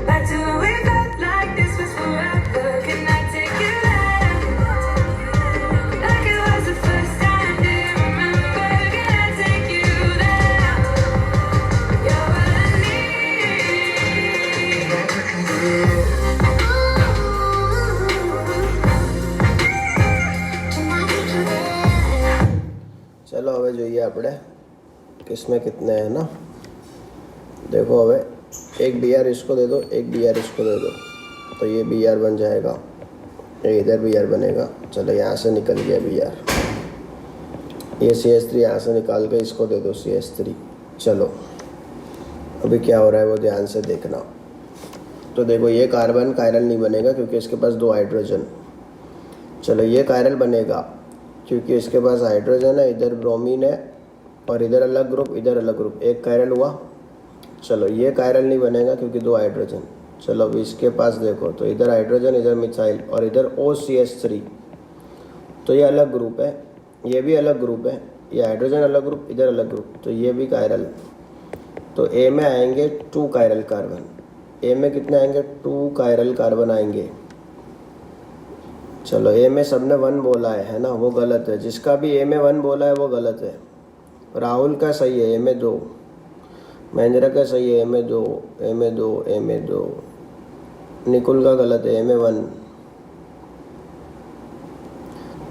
Back to when we felt like this was forever. Can I take you there? Like it was the first time. Do you remember? Can I take you there? You're what I need. चलो હવે જોઈએ આપણે किसमें कितने हैं ना। देखो હવે एक बी आर इसको दे दो, एक बी आर इसको दे दो, तो ये बी आर बन जाएगा, ये इधर बी आर बनेगा। चलो यहाँ से निकल गया बी आर, ये सी एस थ्री यहाँ से निकाल के इसको दे दो सी एस थ्री। चलो अभी क्या हो रहा है वो ध्यान से देखना। तो देखो ये कार्बन कायरल नहीं बनेगा क्योंकि इसके पास दो हाइड्रोजन। चलो ये कायरल बनेगा क्योंकि इसके पास हाइड्रोजन है, इधर ब्रोमीन है और इधर अलग ग्रुप, इधर अलग ग्रुप, एक कायरल हुआ। चलो ये कायरल नहीं बनेगा क्योंकि दो हाइड्रोजन। चलो अब इसके पास देखो तो इधर हाइड्रोजन, इधर मिथाइल और इधर OCH3, तो ये अलग ग्रुप है, ये भी अलग ग्रुप है, ये हाइड्रोजन अलग ग्रुप, इधर अलग ग्रुप, तो ये भी कायरल। तो ए में आएंगे 2 कायरल कार्बन। ए में कितने आएंगे? 2 कायरल कार्बन आएंगे। चलो ए में सबने 1 बोला है ना, वो गलत है। जिसका भी ए में 1 बोला है वो गलत है। राहुल का सही है, ए में 2। महेंद्र का सही है, ए में 2, ए में 2, ए में 2। निकुल का गलत है, ए में 1।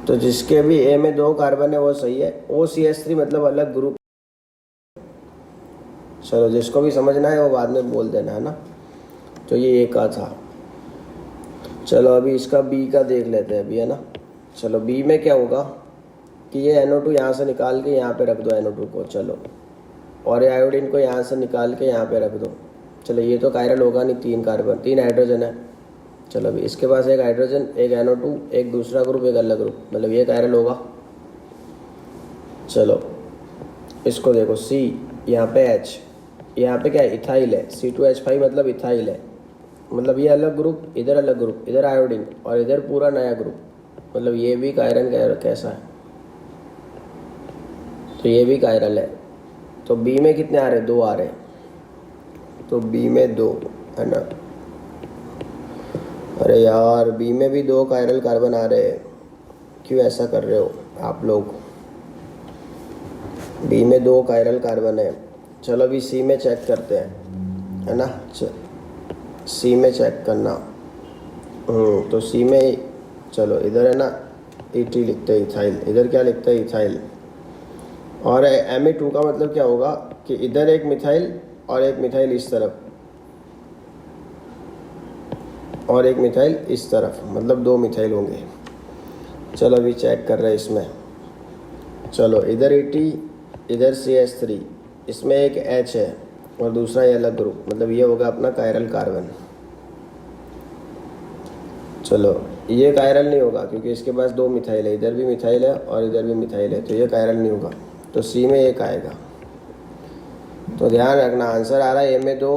तो जिसके भी ए में 2 कार्बन है वो सही है। OCH3 मतलब अलग ग्रुप। चलो जिसको भी समझना है वो बाद में बोल देना है ना। तो ये एक का था। चलो अभी इसका बी का देख लेते हैं अभी, है ना। चलो बी में क्या होगा कि ये NO2 यहाँ से निकाल के यहाँ पे रख दो NO2 को। चलो और ये आयोडीन को यहाँ से निकाल के यहाँ पे रख दो। चलो ये तो कायरल होगा नहीं, 3 कार्बन, 3 हाइड्रोजन है। चलो अभी इसके पास एक हाइड्रोजन, एक NO2, एक दूसरा ग्रुप, एक अलग ग्रुप, मतलब ये कायरल होगा। चलो इसको देखो C, यहाँ पे H, यहाँ पे क्या है? इथाइल है। C2H5 मतलब इथाइल है, मतलब ये अलग ग्रुप, इधर अलग ग्रुप, इधर आयोडीन और इधर पूरा नया ग्रुप, मतलब ये भी कायरल कैसा है? तो ये भी कायरल है। तो बी में कितने आ रहे? 2 आ रहे। तो बी में 2 है ना। अरे यार बी में भी 2 कायरल कार्बन आ रहे हैं, क्यों ऐसा कर रहे हो आप लोग? बी में 2 कायरल कार्बन है। चलो अभी सी में चेक करते हैं, है ना। सी में चेक करना। तो सी में चलो इधर है ना ET लिखते हैं, इथाइल, इधर क्या लिखते हैं? इथाइल। और Me2 का मतलब क्या होगा कि इधर एक मिथाइल और एक मिथाइल इस तरफ और एक मिथाइल इस तरफ, मतलब 2 मिथाइल होंगे। चलो अभी चेक कर रहे हैं इसमें। चलो इधर ET, इधर CH3, इसमें एक H है और दूसरा ये अलग ग्रुप, मतलब ये होगा अपना कायरल कार्बन। चलो ये कायरल नहीं होगा क्योंकि इसके पास 2 मिथाइल है, इधर भी मिथाइल है और इधर भी मिथाइल है, तो ये कायरल नहीं होगा। तो सी में एक आएगा। तो ध्यान रखना, आंसर आ रहा है ए में 2,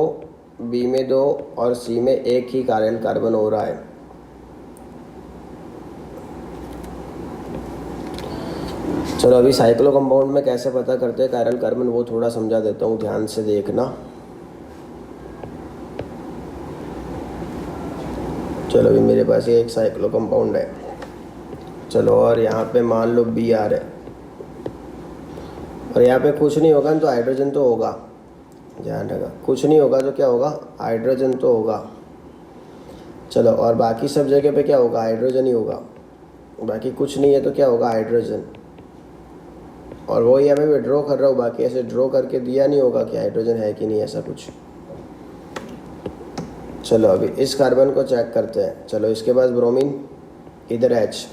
बी में 2 और सी में एक ही कायरल कार्बन हो रहा है। चलो अभी साइक्लो कंपाउंड में कैसे पता करते हैं कायरल कार्बन, वो थोड़ा समझा देता हूँ, ध्यान से देखना। चलो अभी मेरे पास ये एक साइक्लो कंपाउंड है। चलो और यहाँ पे मान लो बी आर है और यहाँ पे कुछ नहीं होगा तो हाइड्रोजन तो होगा, ध्यान रखा, कुछ नहीं होगा तो क्या होगा? हाइड्रोजन तो होगा। चलो और बाकी सब जगह पे क्या होगा? हाइड्रोजन ही होगा। बाकी कुछ नहीं है तो क्या होगा? हाइड्रोजन। और वो यहाँ पे मैं ड्रॉ कर रहा हूँ, बाकी ऐसे ड्रॉ करके दिया नहीं होगा कि हाइड्रोजन है कि नहीं, ऐसा कुछ। चलो अभी इस कार्बन को चेक करते हैं। चलो इसके पास ब्रोमीन, इधर H,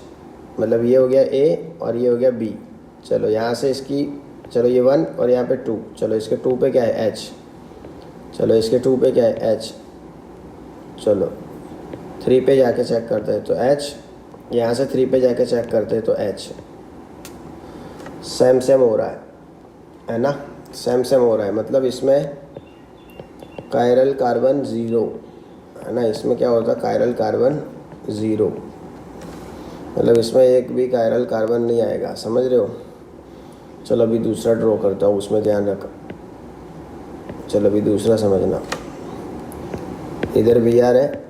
मतलब ये हो गया A और ये हो गया B। चलो यहाँ से इसकी, चलो ये 1 और यहाँ पे 2, चलो इसके 2 पे क्या है H, चलो इसके 2 पे क्या है H, चलो 3 पे जाके चेक करते हैं तो H, यहाँ से 3 पे जाके चेक करते हैं तो H। सेम सेम हो रहा है ना, सेम सेम हो रहा है, मतलब इसमें कायरल कार्बन 0 है ना, इसमें क्या होता है कायरल कार्बन 0, मतलब इसमें एक भी कायरल कार्बन नहीं आएगा, समझ रहे हो। चलो अभी दूसरा ड्रॉ करता हूँ, उसमें ध्यान रखो। चलो अभी दूसरा समझना, इधर Br है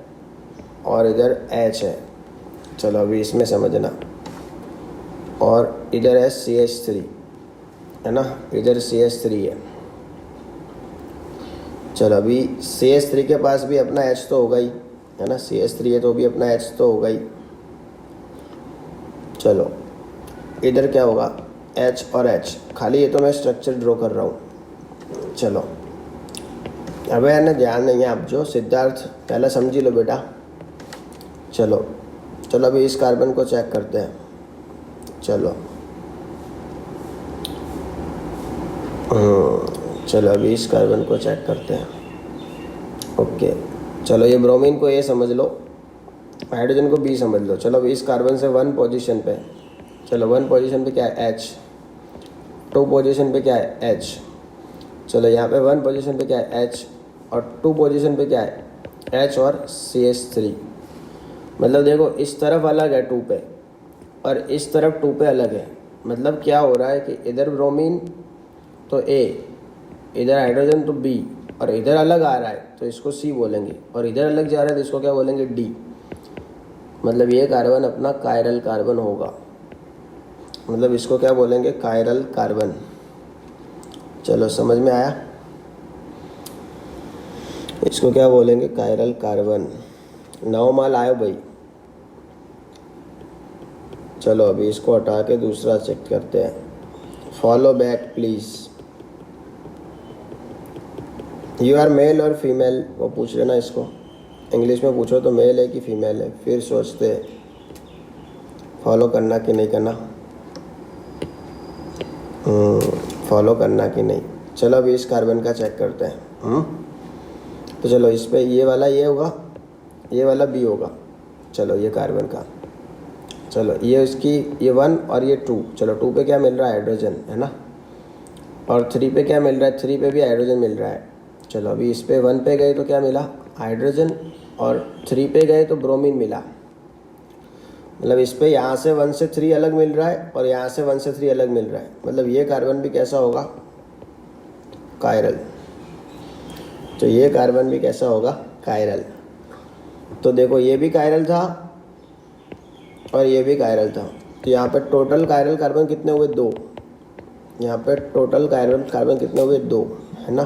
और इधर H है। चलो अभी इसमें समझना, और इधर है CH3 है ना, इधर CH3 है। चलो अभी CH3 के पास भी अपना H तो होगा ही है ना, CH3 है तो भी अपना H तो होगा ही। चलो इधर क्या होगा H और H, खाली ये तो मैं स्ट्रक्चर ड्रॉ कर रहा हूँ। चलो अब है ध्यान नहीं है, आप जो सिद्धार्थ पहले समझ लो बेटा। चलो चलो अभी इस कार्बन को चेक करते हैं। चलो चलो अभी इस कार्बन को चेक करते हैं। ओके, चलो ये ब्रोमीन को ए समझ लो, हाइड्रोजन को बी समझ लो। चलो अभी इस कार्बन से 1 पोजीशन पे, चलो 1 पोजीशन पे क्या है H, 2 पोजीशन पे क्या है H, चलो यहाँ पे 1 पोजीशन पे क्या है H, और 2 पोजीशन पे क्या है H और CH3। मतलब देखो इस तरफ अलग है 2 पे और इस तरफ 2 पे अलग है, मतलब क्या हो रहा है कि इधर ब्रोमीन तो A, इधर हाइड्रोजन तो B, और इधर अलग आ रहा है तो इसको C बोलेंगे, और इधर अलग जा रहा है तो इसको क्या बोलेंगे D। मतलब ये कार्बन अपना कायरल कार्बन होगा, मतलब इसको क्या बोलेंगे कायरल कार्बन। चलो समझ में आया, इसको क्या बोलेंगे कायरल कार्बन। 9 माल आयो भाई। चलो अभी इसको हटा के दूसरा चेक करते हैं। Follow back please. You are male और फीमेल, वो पूछ लेना इसको, इंग्लिश में पूछो तो मेल है कि फीमेल है, फिर सोचते फॉलो करना कि नहीं करना, फॉलो करना कि नहीं। चलो अभी इस कार्बन का चेक करते हैं। तो चलो इस पे ये वाला ये होगा, ये वाला बी होगा। चलो ये कार्बन का, चलो ये इसकी ये 1 और ये 2। चलो 2 पे क्या मिल रहा है हाइड्रोजन है ना, और 3 पे क्या मिल रहा है, 3 पे भी हाइड्रोजन मिल रहा है। चलो अभी इस पे 1 पे गए तो क्या मिला हाइड्रोजन, और 3 पे गए तो ब्रोमीन मिला। मतलब इस पे यहाँ से 1 से 3 अलग मिल रहा है और यहाँ से 1 से 3 अलग मिल रहा है, मतलब ये कार्बन भी कैसा होगा कायरल। तो ये कार्बन भी कैसा होगा कायरल। तो देखो ये भी कायरल था और ये भी कायरल था, तो यहाँ पे टोटल कायरल कार्बन कितने हुए 2, यहाँ पे टोटल कायरल कार्बन कितने हुए 2 है ना,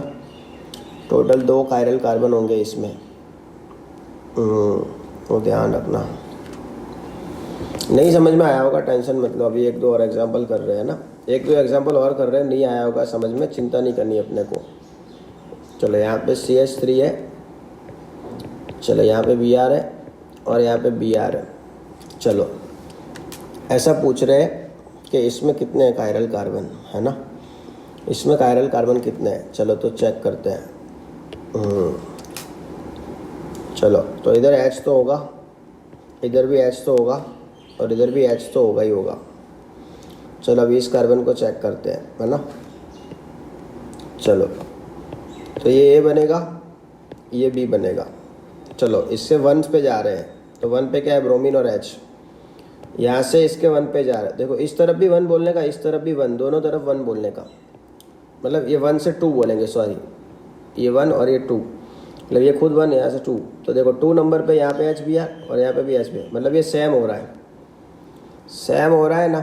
टोटल 2 कायरल कार्बन होंगे इसमें। तो ध्यान रखना, नहीं समझ में आया होगा टेंशन मत लो, अभी 1-2 और एग्जांपल कर रहे हैं ना, 1-2 एग्जांपल और कर रहे हैं, नहीं आया होगा समझ में, चिंता नहीं करनी अपने को। चलो यहाँ पे CH3 है, चलो यहाँ पे Br है और यहाँ पे Br है। चलो ऐसा पूछ रहे हैं कि इसमें कितने हैं कायरल कार्बन है ना, इसमें कायरल कार्बन कितने हैं। चलो तो चेक करते हैं। चलो तो इधर H तो होगा, इधर भी H तो होगा और इधर भी H तो होगा ही होगा। चलो अभी इस कार्बन को चेक करते हैं है ना। चलो तो ये A बनेगा, ये B बनेगा। चलो इससे 1 पे जा रहे हैं तो 1 पे क्या है ब्रोमीन और H, यहाँ से इसके 1 पे जा रहा है। देखो इस तरफ भी 1 बोलने का, इस तरफ भी 1, दोनों तरफ 1 बोलने का, मतलब ये 1 से 2 बोलेंगे, सॉरी ये 1 और ये 2, मतलब ये खुद 1 यहाँ से 2। तो देखो 2 नंबर पे यहाँ पे H भी है और यहाँ पे भी H भी है, मतलब ये सेम हो रहा है, सेम हो रहा है ना,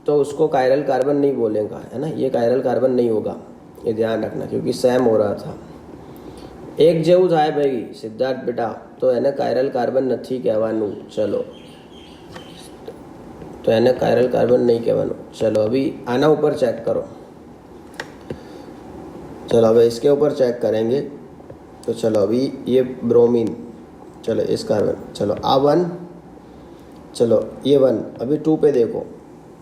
तो उसको कायरल कार्बन नहीं बोलेगा है ना, ये कायरल कार्बन नहीं होगा, ये ध्यान रखना, क्योंकि सेम हो रहा था। एक जेવું થાય ભાઈ સિદ્ધાર્થ બેટા, તો એને કાયરલ કાર્બન નથી કહેવાનું। ચલો તો એને કાયરલ કાર્બન નહીં કહેવાનું. ચલો अभी આના ઉપર ચેક કરો. चलो अब इसके ऊपर चेक करेंगे. तो चलो अभी ये ब्रोमीन, चलो इस कार्बन, चलो A1, चलो ये 1, अभी 2 पे देखो.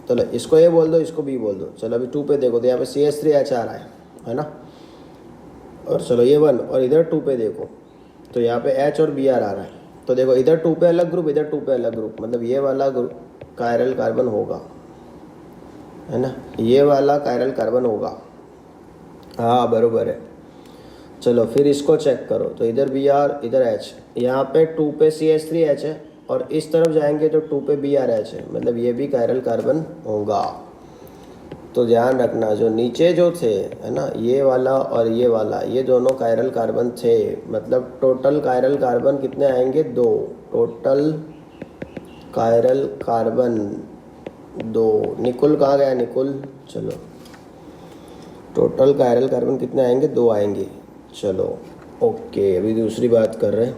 चलो इसको ए बोल दो, इसको बी बोल दो. चलो अभी 2 पे देखो तो यहाँ पे CH3H आ रहा है ना. और चलो ये 1 और इधर 2 पे देखो तो यहाँ पे H और Br आ रहा है. तो देखो इधर 2 पे अलग ग्रुप, इधर 2 पे अलग ग्रुप, मतलब ये वाला ग्रुप कायरल कार्बन होगा, है ना. ये वाला कायरल कार्बन होगा. हाँ बराबर है. चलो फिर इसको चेक करो. तो इधर Br, इधर H, यहाँ पे 2 पे CH3H है और इस तरफ जाएंगे तो 2 पे BrH है, मतलब ये भी कायरल कार्बन होगा. तो ध्यान रखना जो नीचे जो थे, है ना, ये वाला और ये वाला, ये दोनों कायरल कार्बन थे. मतलब टोटल कायरल कार्बन कितने आएंगे? 2. Total chiral carbon 2. निकुल कहाँ गया? निकुल. चलो टोटल कायरल कार्बन कितने आएंगे? 2 आएंगे. चलो ओके. अभी दूसरी बात कर रहे हैं.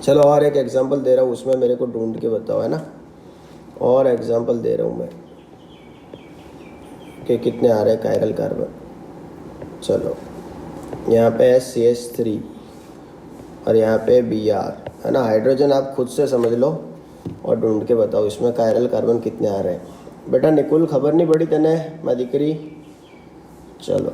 चलो और एक एग्जांपल दे रहा हूँ, उसमें मेरे को ढूंढ के बताओ, है ना. और एग्जांपल दे रहा हूँ मैं कि कितने आ रहे हैं कायरल कार्बन. चलो यहाँ पे है CH3 और यहाँ पे Br, है ना. हाइड्रोजन आप खुद से समझ लो और ढूंढ के बताओ इसमें कायरल कार्बन कितने आ रहे हैं. बेटा निकुल खबर नहीं पड़ी तने मैं दीकरी. चलो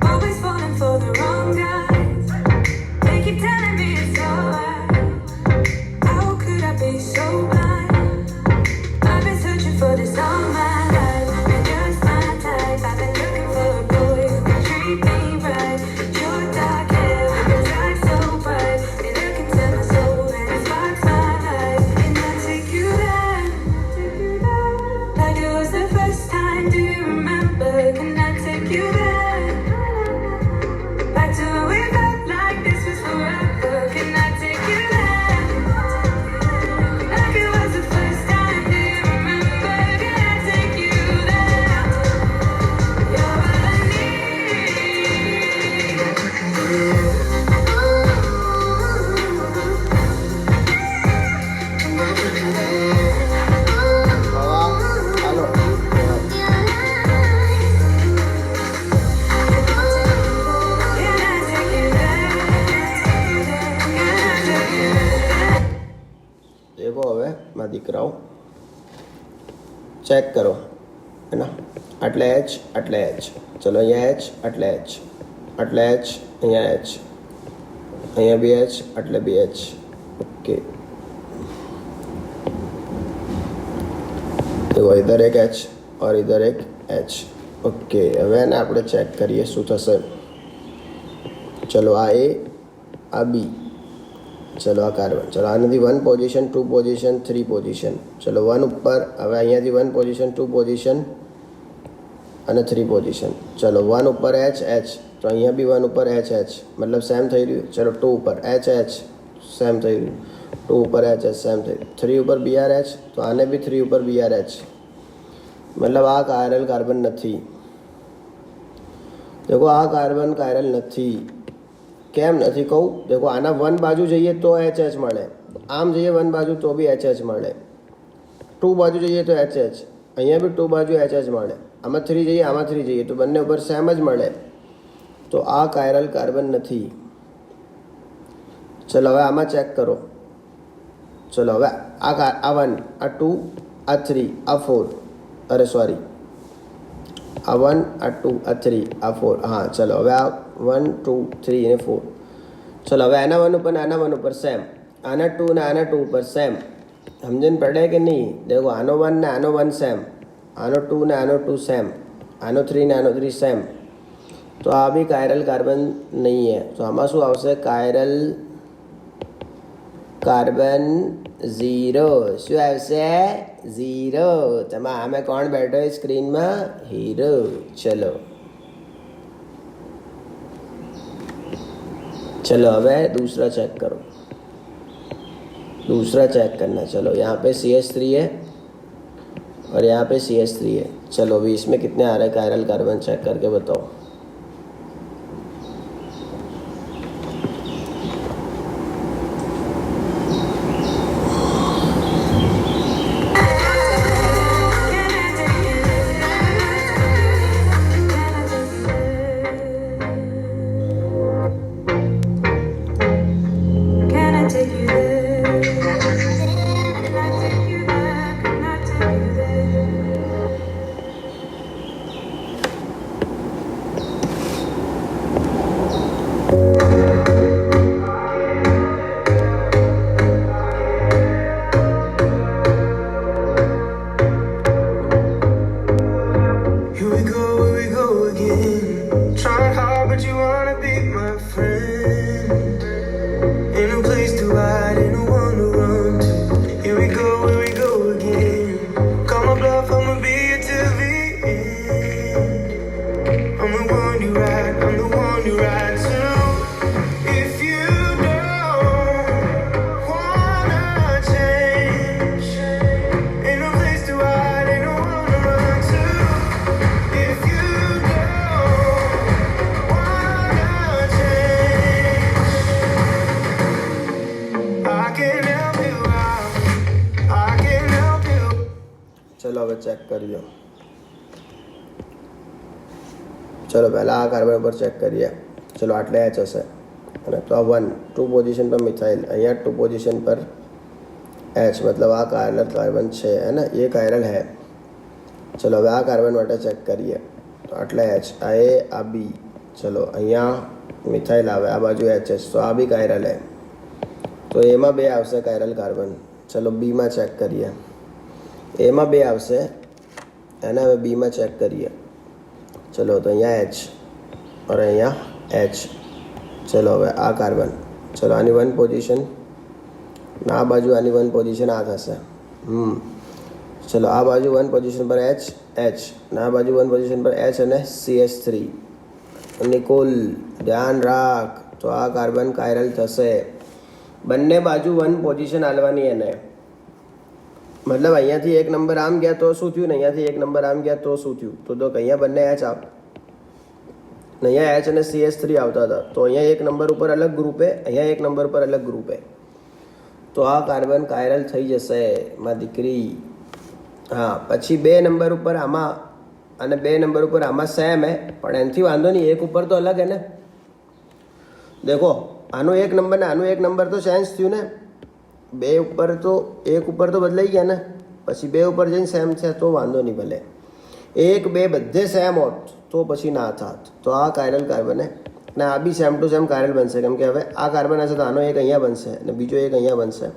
Always falling for the wrong guys. They keep telling me it's alright. How could I be so blind? I've been searching for this all my life. You're just my type. I've been looking for a boy who can treat me right. Your dark hair with your eyes so bright. They look into my soul and it sparks my life. Can I take you there? Like it was the first time. Do you remember? Can I take you there? Back to when we felt like this was forever. Can I take you there? Like it was the first time. Do you remember? Can I take you there? You're all I hello. Can I take you there? Can I take you there? देखो હવે મારા દીકરાઓ check કરો, है ना. આટલે H, આટલે H. ચલો અહીંયા H, આટલે H, આટલે H, અહીંયા H, અહીંયા બી H, આટલે બી H. ઓકે. देखो इधर एक H और इधर एक H. ઓકે. હવે એને આપણે ચેક કરીએ શું થશે. ચલો આ A, આ B, ચલો આ કાર્બન. ચલો આનાથી 1 પોઝિશન, 2 પોઝિશન, 3 પોઝિશન. ચલો 1 ઉપર, હવે અહીંયાથી 1 પોઝિશન, 2 પોઝિશન અને 3 પોઝિશન. ચલો 1 ઉપર H, H, તો અહીંયા બી 1 ઉપર H, H, મતલબ સેમ થઈ રહ્યું. ચલો 2 ઉપર H, H, સેમ થઈ રહ્યું. 2 ઉપર H, H, સેમ થઈ રહ્યું. 3 ઉપર BrH, તો આને બી 3 ઉપર BrH, મતલબ આ કાયરલ કાર્બન નથી. देखो આ કાર્બન કાયરલ નથી. કેમ નથી કહું? देखो આના 1 બાજુ જઈએ તો HH મળે, આમ જઈએ 1 બાજુ તો બી HH મળે, 2 બાજુ જઈએ તો HH, અહીંયા બી 2 બાજુ HH મળે, આમાં 3 જઈએ, આમાં 3 જઈએ તો બંને ઉપર સેમ જ મળે. તો આ કાયરલ કાર્બન નથી. ચલો હવે આમાં ચેક કરો. ચલો હવે આ 1, આ 2, આ 3, આ 4, અરે સોરી, આ 1, આ 2, આ 3, આ 4. હા ચલો હવે આ 1, 2, 3 અને 4. ચલો હવે આના 1 ઉપર આના 1 ઉપર સેમ, આના 2 ને આના 2 ઉપર સેમ. સમજણ પડે કે નહીં? દેખો આનો 1 ને આનો 1 સેમ, આનો 2 ને આનો 2 સેમ, આનો 3 ને આનો 3 સેમ. તો આ બી કાયરલ કાર્બન નહીં है. તો આમાં શું આવશે? કાયરલ કાર્બન 0. શું આવશે? 0. તમે આમે કોણ બેઠો સ્ક્રીનમાં? હીરો. ચલો चलो હવે दूसरा चेक करो. दूसरा चेक करना है। चलो यहाँ पे CH3 है और यहाँ पे CH3 है। चलो अभी इसमें कितने आ रहे हैं कायरल कार्बन चेक करके बताओ। Can I take you there? Can I take you there? Can I take you there? Here we go again. Trying hard, but you wanna be my friend. Ain't no place to hide, ain't no one to run to. Here we go again. Call my bluff, I'ma be here till the end. I'm the one you ride, I'm the one you ride to. If you don't wanna change, ain't no place to hide, ain't no one to run to. If you don't wanna change, I can help you out. I can help you. ચલો હવે check કરીએ. ચલો પહેલાં આ carbon ઉપર check કરીએ. ચલો આટલે H હશે અને તો આ 1 2 પોઝિશન પર મિથાઇલ, અહીંયા 2 પોઝિशन पर H, मतलब આ કાયરલ કાર્બન છે ને, એ કાયરલ है. ચલો હવે આ કાર્બન માટે ચેક કરીએ. તો આટલે H, આ A, આ B. ચલો અહીંયા મિથાઇલ આવે, આ બાજુ HH, તો આ બી કાયરલ है. તો એમાં 2 આવશે કાયરલ કાર્બન. ચલો બીમાં ચેક કરીએ. એમાં 2 આવશે એને હવે બીમાં ચેક કરીએ. ચલો તો અહીંયા H और અહીંયા H. ચલો હવે આ કાર્બન, ચલો આની 1 પોઝિશન, ના આ બાજુ આની 1 પોઝિશન આ થશે. ચલો આ બાજુ 1 પોઝિશન પર H H, ના આ બાજુ 1 પોઝિશન પર H અને CH3. નિકોલ ધ્યાન રાખ, તો આ કાર્બન કાયરલ થશે. બંને બાજુ 1 પોઝિશન આલવાની એને, मतलब અહીંયાથી 1 નંબર આમ ગયા તો શું થયું ને અહીંયાથી 1 નંબર આમ ગયા તો શું થયું. તો અહીંયા બંને H આપ, અહીંયા H અને CH3 આવતા હતા. તો અહીંયા 1 નંબર ઉપર અલગ ગ્રુપે, અહીંયા 1 નંબર પર અલગ ગ્રુપે. તો આ કાર્બન કાયરલ થઈ જશે માં દીકરી. હા, પછી 2 નંબર ઉપર આમાં અને 2 નંબર ઉપર આમાં સેમ હે, પણ એનાથી વાંધો નહીં, 1 ઉપર તો અલગ હે ને. દેખો આનો 1 નંબર ને આનો 1 નંબર તો ચેન્જ થયું ને. 2 ઉપર તો 1 ઉપર તો બદલાઈ ગયા ને, પછી 2 ઉપર જઈને સેમ છે તો વાંધો નહીં. ભલે 1 2 બધે સેમ હોત તો પછી ના થાત. તો આ કાયરલ કાર્બન હે ને આ બી સેમ ટુ સેમ કાયરલ બનશે, કેમ કે હવે આ કાર્બન હશે તો આનો 1 અહીંયા બનશે અને બીજો 1 અહીંયા બનશે.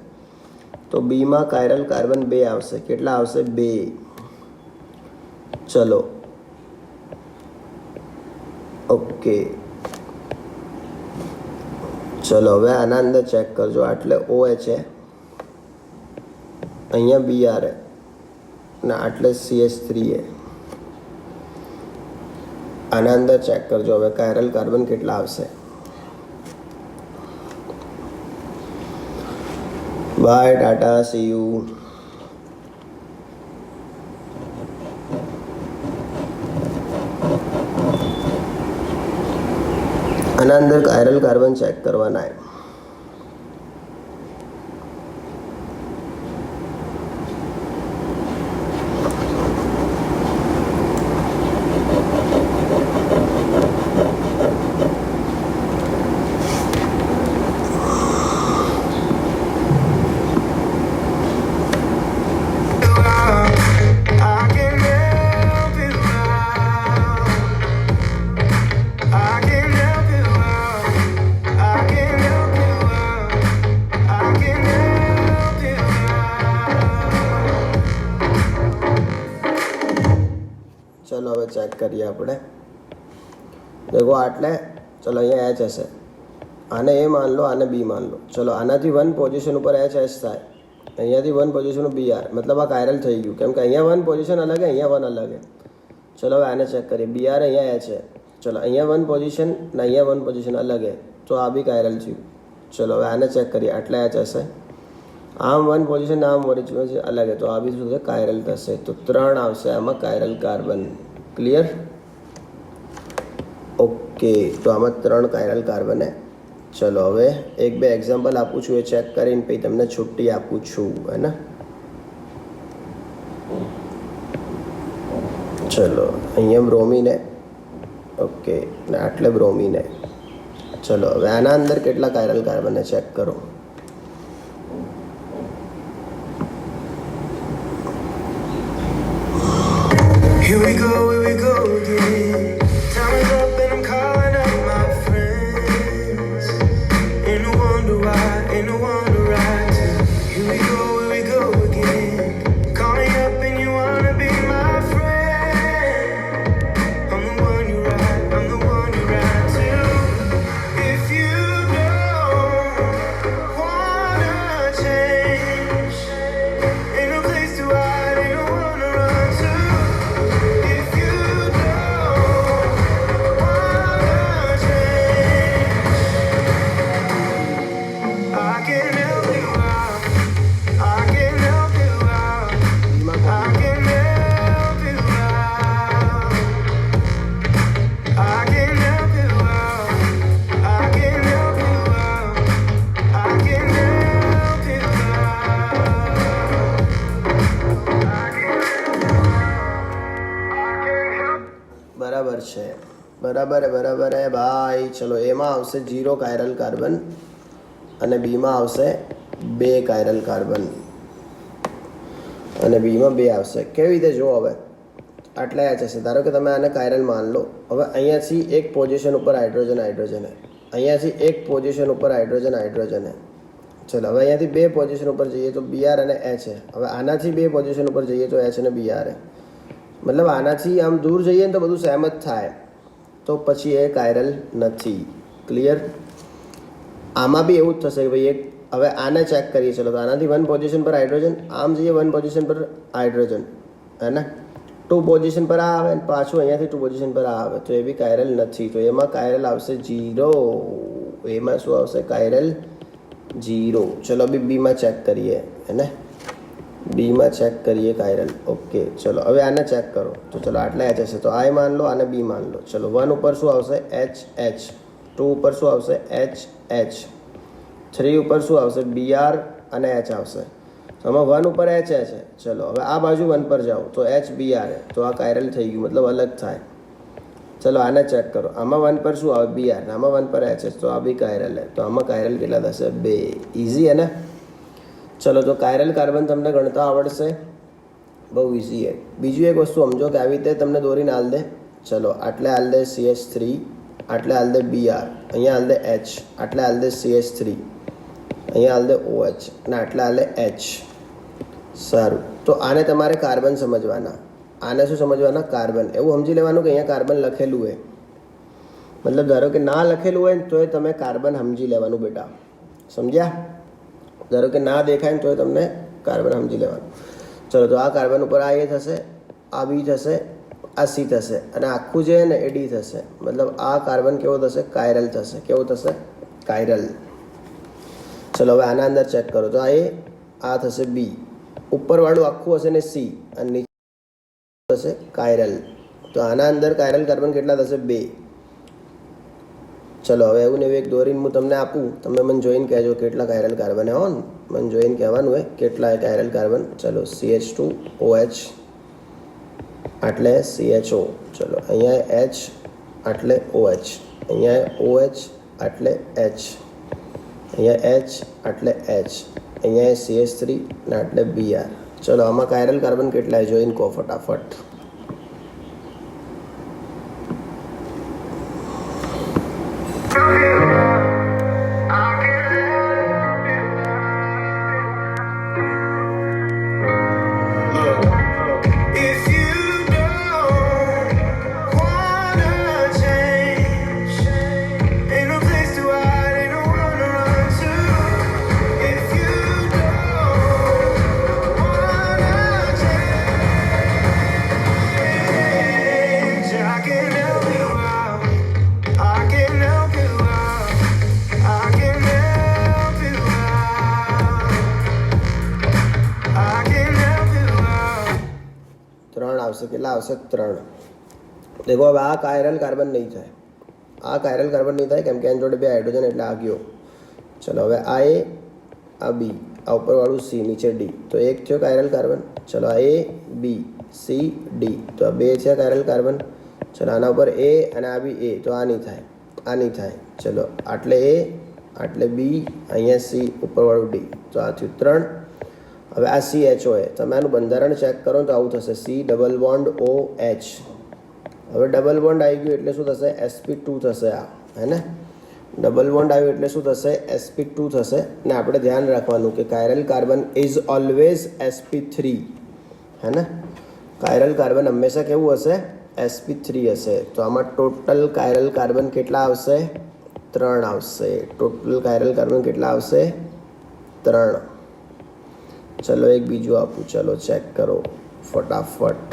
તો બીમાં કાયરલ કાર્બન 2 આવશે. કેટલા આવશે? 2. ચલો ઓકે. ચલો હવે આના અંદર ચેક કરજો. આટલે OH છે, અહીંયા Br है ને આટલે CH3 है. આના અંદર ચેક કરજો હવે કાયરલ કાર્બન કેટલા આવશે. By Tata, C you. આના અંદર કાયરલ કાર્બન ચેક કરવાના है. I can help you out. I can help you out. I can help you out. I can help you out. चलो હવે ચેક કરીએ આપણે. देखो આટલે ચલો અહીંયા H હશે, આને A मान लो, આને B मान लो. ચલો આનાથી 1 પોઝિશન ઉપર H થાય, અહીંયાથી 1 પોઝિશન Br, मतलब આ કાયરલ થઈ ગયું, કેમ કે અહીંયા 1 પોઝિશન અલગ है, અહીંયા 1 અલગ है. ચલો હવે આને ચેક કરીએ. Br અહીંયા H है. ચલો અહીંયા 1 પોઝિશન ને અહીંયા 1 પોઝિશન અલગ है, તો આ બી કાયરલ થયું. ચલો હવે આને ચેક કરીએ. આટલા H હશે આમ વન પોઝિશન આમ ઓરિજિનલ છે અલગ है तो આ બી શું છે કાયરલ થશે તો 3 આવશે આમાં કાયરલ કાર્બન ક્લિયર ઓકે તો આમાં 3 કાયરલ કાર્બન है ચલો હવે એક બે એક્ઝામ્પલ આપું છું એ ચેક કરીને પછી તમને છુટ્ટી આપું છું હે ને ચલો અહીંયા બ્રોમીન है ઓકે ને આટલે બ્રોમીન है ચલો હવે આના અંદર કેટલા કાયરલ કાર્બન है ચેક કરો Here we go again. Time is up and I'm calling up my friends. Ain't no wonder why, ain't no wonder right. Here we go again. Call me up and you wanna be my friend. I'm the one you ride, I'm the one you ride to. If you don't wanna change, ain't no place to hide, ain't no one to run to. If you don't wanna change, I can help you out. I can help you out. I can help you out. I can help you out. I can help you out. I can help you બરાબર છે બરાબર હે ભાઈ ચલો એમાં આવશે 0 કાયરલ carbon અને બીમાં આવશે 2 કાયરલ કાર્બન અને બીમાં 2 આવશે કેવી રીતે જો હવે આટલા એચ હશે ધારો કે તમે આને કાયરલ માન લો હવે અહીંયાથી એક પોઝિશન ઉપર હાઇડ્રોજન હાઇડ્રોજન હે અહીંયાથી એક પોઝિશન ઉપર હાઇડ્રોજન હાઇડ્રોજન હે ચલો હવે અહીંયાથી 2 પોઝિશન ઉપર જઈએ તો બીઆર અને એચ છે હવે આનાથી 2 પોઝિશન ઉપર જઈએ તો એચ અને બીઆર હે મતલબ આનાથી આમ દૂર જઈએ ને તો બધું સહેમ જ થાય તો પછી એ કાયરલ નથી ક્લિયર આમાં બી એવું જ થશે કે ભાઈ એક હવે આને ચેક કરીએ ચલો તો આનાથી 1 પોઝિશન પર હાઇડ્રોજન આમ જઈએ 1 પોઝિશન પર હાઇડ્રોજન હે ને 2 પોઝિશન પર આ આવે ને પાછું અહીંયાથી 2 પોઝિશન પર આ આવે તો એ બી કાયરલ નથી તો એમાં કાયરલ આવશે 0 એમાં શું આવશે કાયરલ 0 ચલો અભી બીમાં ચેક કરીએ હે ને બીમાં ચેક કરીએ કાયરલ ઓકે ચલો હવે આને ચેક કરો તો ચલો આટલા એચ હશે તો આઈ માન લો અને બી માન લો ચલો 1 ઉપર શું આવશે એચ એચ 2 ઉપર શું આવશે એચ એચ 3 ઉપર શું આવશે બીઆર અને એચ આવશે તો આમાં 1 ઉપર એચ એચ છે ચલો હવે આ બાજુ 1 પર જાઓ તો એચ બીઆર તો આ કાયરલ થઈ ગયું મતલબ અલગ થાય ચલો આને ચેક કરો આમાં 1 પર શું આવે બીઆર આમાં 1 પર એચ એચ તો આ બી કાયરલ है તો આમાં કાયરલ કેટલા થશે 2 ઇઝી है ને ચલો તો કાયરલ કાર્બન તમને ગણતા આવડશે બહુ ઇઝી है બીજું એક વસ્તુ સમજો કે આવી રીતે તમને દોરીને હાલ દે ચલો આટલે હાલ દે CH3 આટલે હાલ દે BR અહીંયા હાલ દે H આટલે હાલ દે CH3 અહીંયા હાલ દે OH અને આટલે હાલ દે H સારું તો આને તમારે કાર્બન સમજવાના આને શું સમજવાના કાર્બન એવું સમજી લેવાનું કે અહીંયા કાર્બન લખેલું હોય મતલબ ધારો કે ના લખેલું હોય ને તોય તમે કાર્બન સમજી લેવાનું બેટા સમજ્યા ધારો કે ના દેખાય ને તો તમને કાર્બન સમજી લેવાનું ચલો તો આ કાર્બન ઉપર આ એ થશે આ બી થશે આ સી થશે અને આખું જે ને એ ડી થશે મતલબ આ કાર્બન કેવો થશે કાયરલ થશે કેવો થશે કાયરલ ચલો હવે આના અંદર ચેક કરો તો આ થશે બી ઉપરવાળું આખું હશે ને સી અને નીચે થશે કાયરલ તો આના અંદર કાયરલ કાર્બન કેટલા થશે 2 ચલો હવે એવું ને એવું એક દોરીને હું તમને આપું તમે મને જોઈને કહેજો કેટલા કાયરલ કાર્બન હે હો ને મને જોઈને કહેવાનું હોય કેટલા કાયરલ કાર્બન ચલો CH2 OH આટલે CHO ચલો અહીંયા H આટલે OH અહીંયા OH આટલે H અહીંયા H આટલે H અહીંયા CH3 ને આટલે BR ચલો આમાં કાયરલ કાર્બન કેટલા જોઈને કહો ફટાફટ If you don't wanna change, ain't no place to hide, ain't no one to run to. If you don't wanna change, I can help you out. I can help you out. આવશે, કેટલા આવશે? 3. દેખો હવે આ કાયરલ carbon નહીં થાય, આ કાયરલ carbon નહીં થાય કેમ કે એની જોડે 2 હાઇડ્રોજન એટલે આ ગયો. ચલો હવે આ એ, આ બી, આ ઉપરવાળું સી, નીચે ડી, તો એક થયો કાયરલ કાર્બન. ચલો આ એ બી સી ડી, તો આ 2 છે કાયરલ કાર્બન. ચલો આના ઉપર એ અને આ બી એ, તો આ નહીં થાય, આ નહીં થાય. ચલો આટલે એ, આટલે બી, અહીંયા સી, ઉપરવાળું ડી, તો આ થયું 3. હવે આ CHO એ, તમે આનું બંધારણ ચેક કરો તો આવું થશે, C ડબલ બોન્ડ OH. હવે ડબલ બોન્ડ આવી ગયું એટલે શું થશે? sp2 થશે આ, હે ને? ડબલ બોન્ડ આવ્યું એટલે શું થશે? sp2 થશે. ને આપણે ધ્યાન રાખવાનું કે કાયરલ કાર્બન ઇઝ ઓલવેઝ sp3, હે ને? કાયરલ કાર્બન હંમેશા કેવું હશે? sp3 હશે. તો આમાં ટોટલ કાયરલ કાર્બન કેટલા આવશે? 3 આવશે. ટોટલ કાયરલ કાર્બન કેટલા આવશે? 3. ચલો એક બીજું આપું, ચલો ચેક કરો ફટાફટ.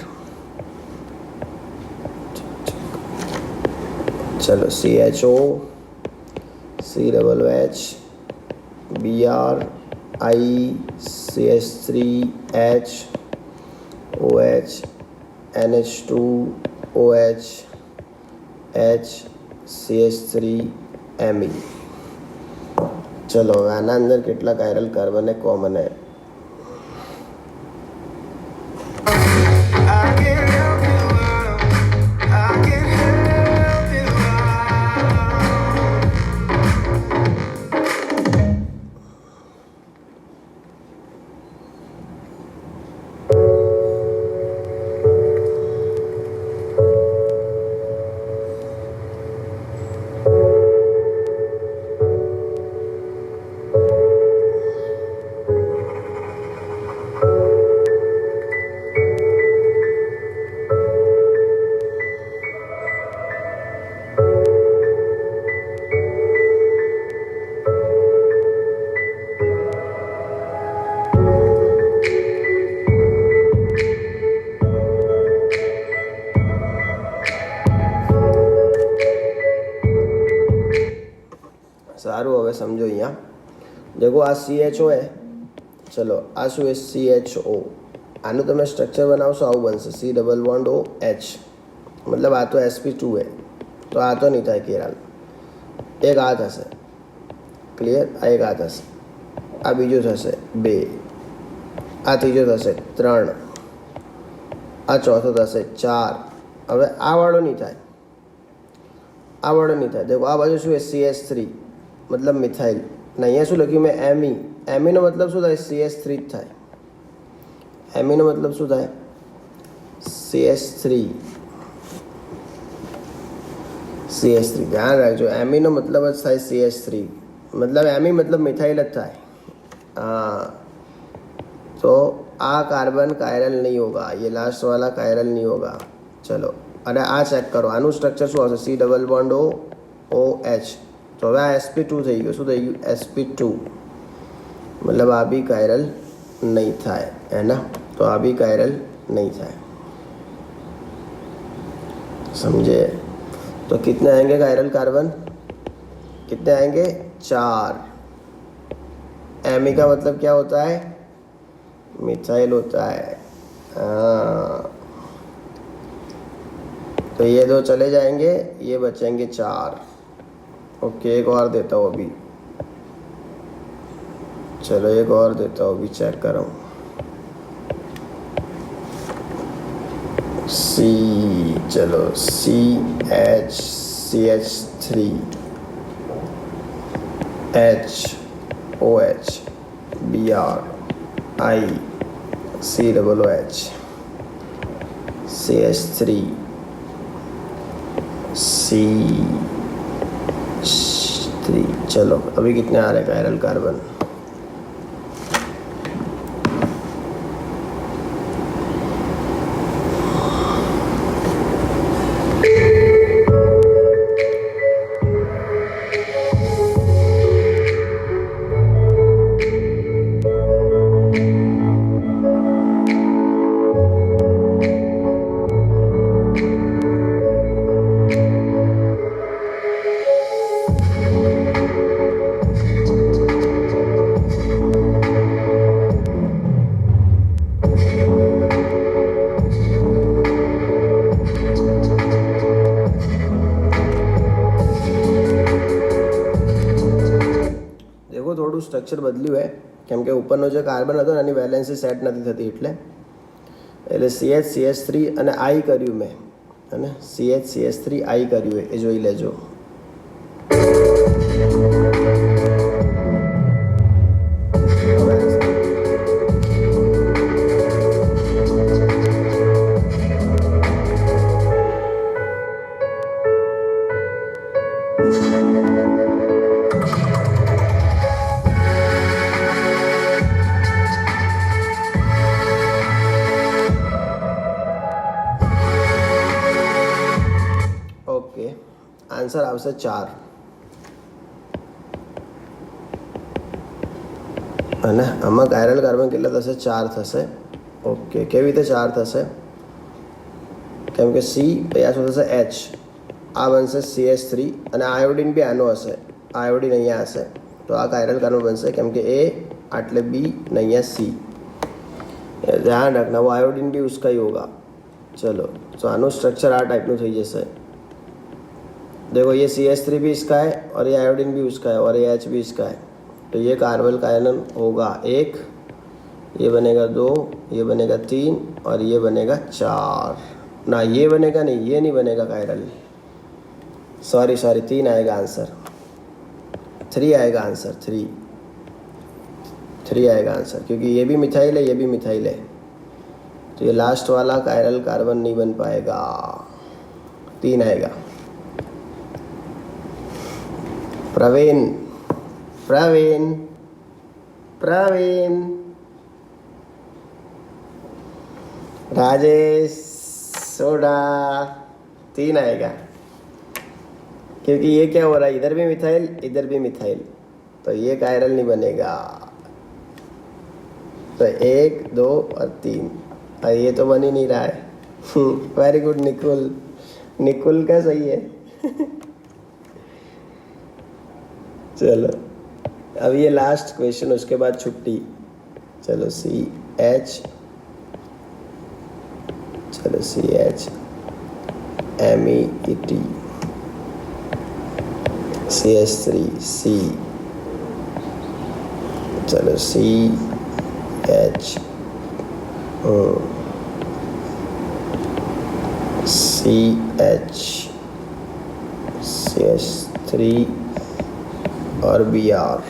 ચલો CHO, COOH, Br, I, CH3H, OH, NH2, OH, H, CH3, Me. ચલો હવે આના અંદર કેટલા કાયરલ કાર્બન એ કોમન હે? I can't help it out. I can't help it out. સારું હવે સમજો અહીંયા દેખો આ CHO હે. ચલો આ શું હે? CHO. આનું તમે સ્ટ્રક્ચર બનાવશો આવું બનશે, C ડબલ બોન્ડ OH. મતલબ આ તો sp2 હે, તો આ તો નહીં થાય કેરાલ. એક આ થશે, ક્લિયર? આ એક આ થશે, આ બીજું થશે 2, આ ત્રીજો થશે 3, આ ચોથો થશે 4. હવે આ વાળો નહીં થાય, આ વાળો નહીં થાય. દેખો આ બાજુ શું છે? CH3 મતલબ મિથાઇલ. ને અહીંયા શું લખ્યું મેં? Me. Me નો મતલબ શું થાય? CH3 જ થાય. Me નો મતલબ શું થાય? CH3. CH3 ધ્યાન રાખજો, Me નો મતલબ જ થાય CH3. मतलब Me मतलब मिथाइल જ થાય. हाँ, तो आ कार्बन कायरल नहीं होगा, ये लास्ट वाला कायरल नहीं होगा. चलो अरे आ चेक करो, આનું સ્ટ્રક્ચર શું આવશે? C double bond OH. તો હવે આ sp2 થઈ ગયું. શું થઈ ગયું? sp2. मतलब આ भी कायरल नहीं થાય, है ना? तो આ भी कायरल नहीं થાય. समझे? तो कितने आएंगे कायरल कार्बन? कितने आएंगे? 4. Me का मतलब क्या होता है? मिथाइल होता है. हाँ, तो ये 2 चले जाएंगे, ये बचेंगे 4. ओके, एक और देता हूँ अभी. चलो एक और देता हूँ, अभी चेक करो. C, चलो CH, CH3, H, OH, Br, I, COOH, CH3, C3. चलो अभी कितने आ रहे कायरल कार्बन? થોડું સ્ટ્રક્ચર બદલ્યું છે, કેમ કે ઉપરનો જે કાર્બન હતો ને એની વેલેન્સી સેટ નથી થતી એટલે CH CH3 અને I કર્યું મેં, અને CH CH3 I કર્યું એ જોઈ લેજો. ઓકે, આન્સર આવશે 4. અને આમાં કાયરલ કાર્બન કેટલા થશે? 4 થશે. ઓકે, કેવી રીતે 4 થશે? કેમ કે C પછી આ શું થશે? H, આ બનશે CH3 અને આયોડિન બી આનો હશે, આયોડિન અહીંયા હશે, તો આ કાયરલ કાર્બન બનશે, કેમ કે A આટલે B ને અહીંયા C. ध्यान रखना वो आयोडीन भी उसका ही होगा. चलो, तो आनो स्ट्रक्चर आ टाइप में થઈ જશે. देखो ये CH3 भी इसका है और ये आयोडीन भी उसका है और ये H भी इसका है, तो ये कार्बन का आयन होगा 1, ये बनेगा 2, ये बनेगा 3 और ये बनेगा 4. ना ये बनेगा नहीं, ये नहीं बनेगा कायरल, सॉरी 3 आएगा आंसर, 3 आएगा आंसर, 3 आएगा आंसर, क्योंकि ये भी मिथाइल है, ये भी मिथाइल है, तो ये लास्ट वाला कायरल कार्बन नहीं बन पाएगा. 3 आएगा. प्रवीण प्रवीण प्रवीण राजेश सोडा 3 आएगा, क्योंकि ये क्या हो रहा है, इधर भी मिथाइल इधर भी मिथाइल, तो ये कायरल नहीं बनेगा. तो 1 2 और 3, और ये तो बन ही नहीं रहा है. वेरी गुड निकुल, निकुल का सही है. चलो, अब ये लास्ट क्वेश्चन, उसके बाद छुट्टी. चलो CH, चलो CH MET, CH3 C, चलो CH CH CH3 और Br.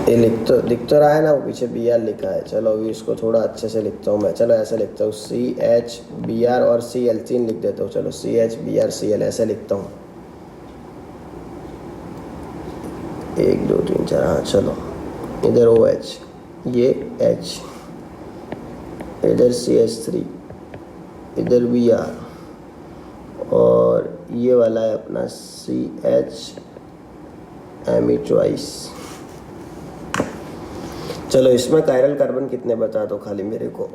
ये दिख तो रहा है ना, वो पीछे Br लिखा है. चलो अभी इसको थोड़ा अच्छे से लिखता हूँ मैं. चलो ऐसे लिखता हूँ, CH Br और Cl 3 लिख देता हूँ. चलो CH Br Cl ऐसे लिखता हूँ. 1 2 3 4. हाँ चलो, इधर OH, ये H, इधर CH3, इधर Br, और ये वाला है अपना CH Me ट्वाइस. चलो इसमें कायरल कार्बन कितने बता दो खाली मेरे को.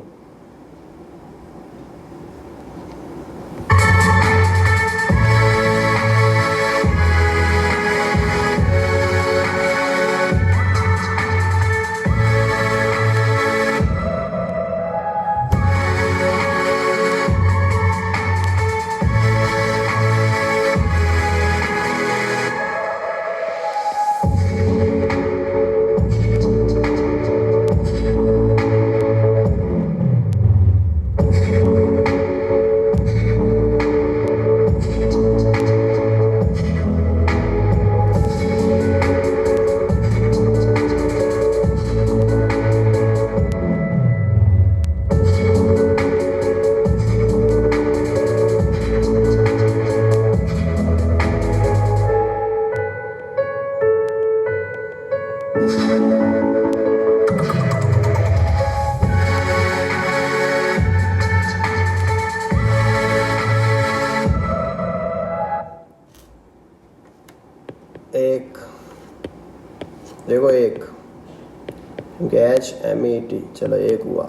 एक देखो, एक H MET, चलो 1 हुआ,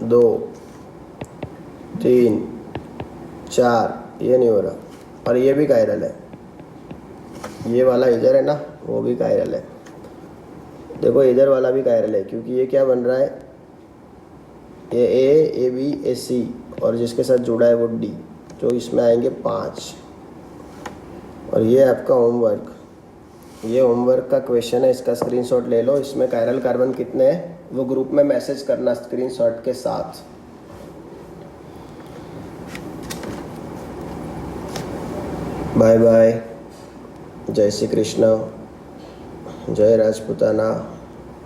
2 3 4, ये नहीं हो रहा, और ये भी कायरल है, ये वाला इधर है ना, वो भी कायरल है. देखो इधर वाला भी कायरल है, क्योंकि ये क्या बन रहा है, ये A B A C, और जिसके साथ जुड़ा है वो D, तो इसमें आएंगे 5, और ये आपका होमवर्क, ये होमवर्क का क्वेश्चन है, इसका स्क्रीनशॉट ले लो। इसमें कायरल कार्बन कितने हैं वो ग्रुप में मैसेज करना स्क्रीनशॉट के साथ। Bye bye. जय श्री कृष्ण, जय राजपूताना,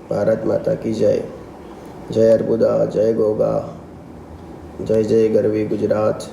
भारत माता की जय। जय अर्बुदा, जय गोगा, जय जय गरवी गुजरात।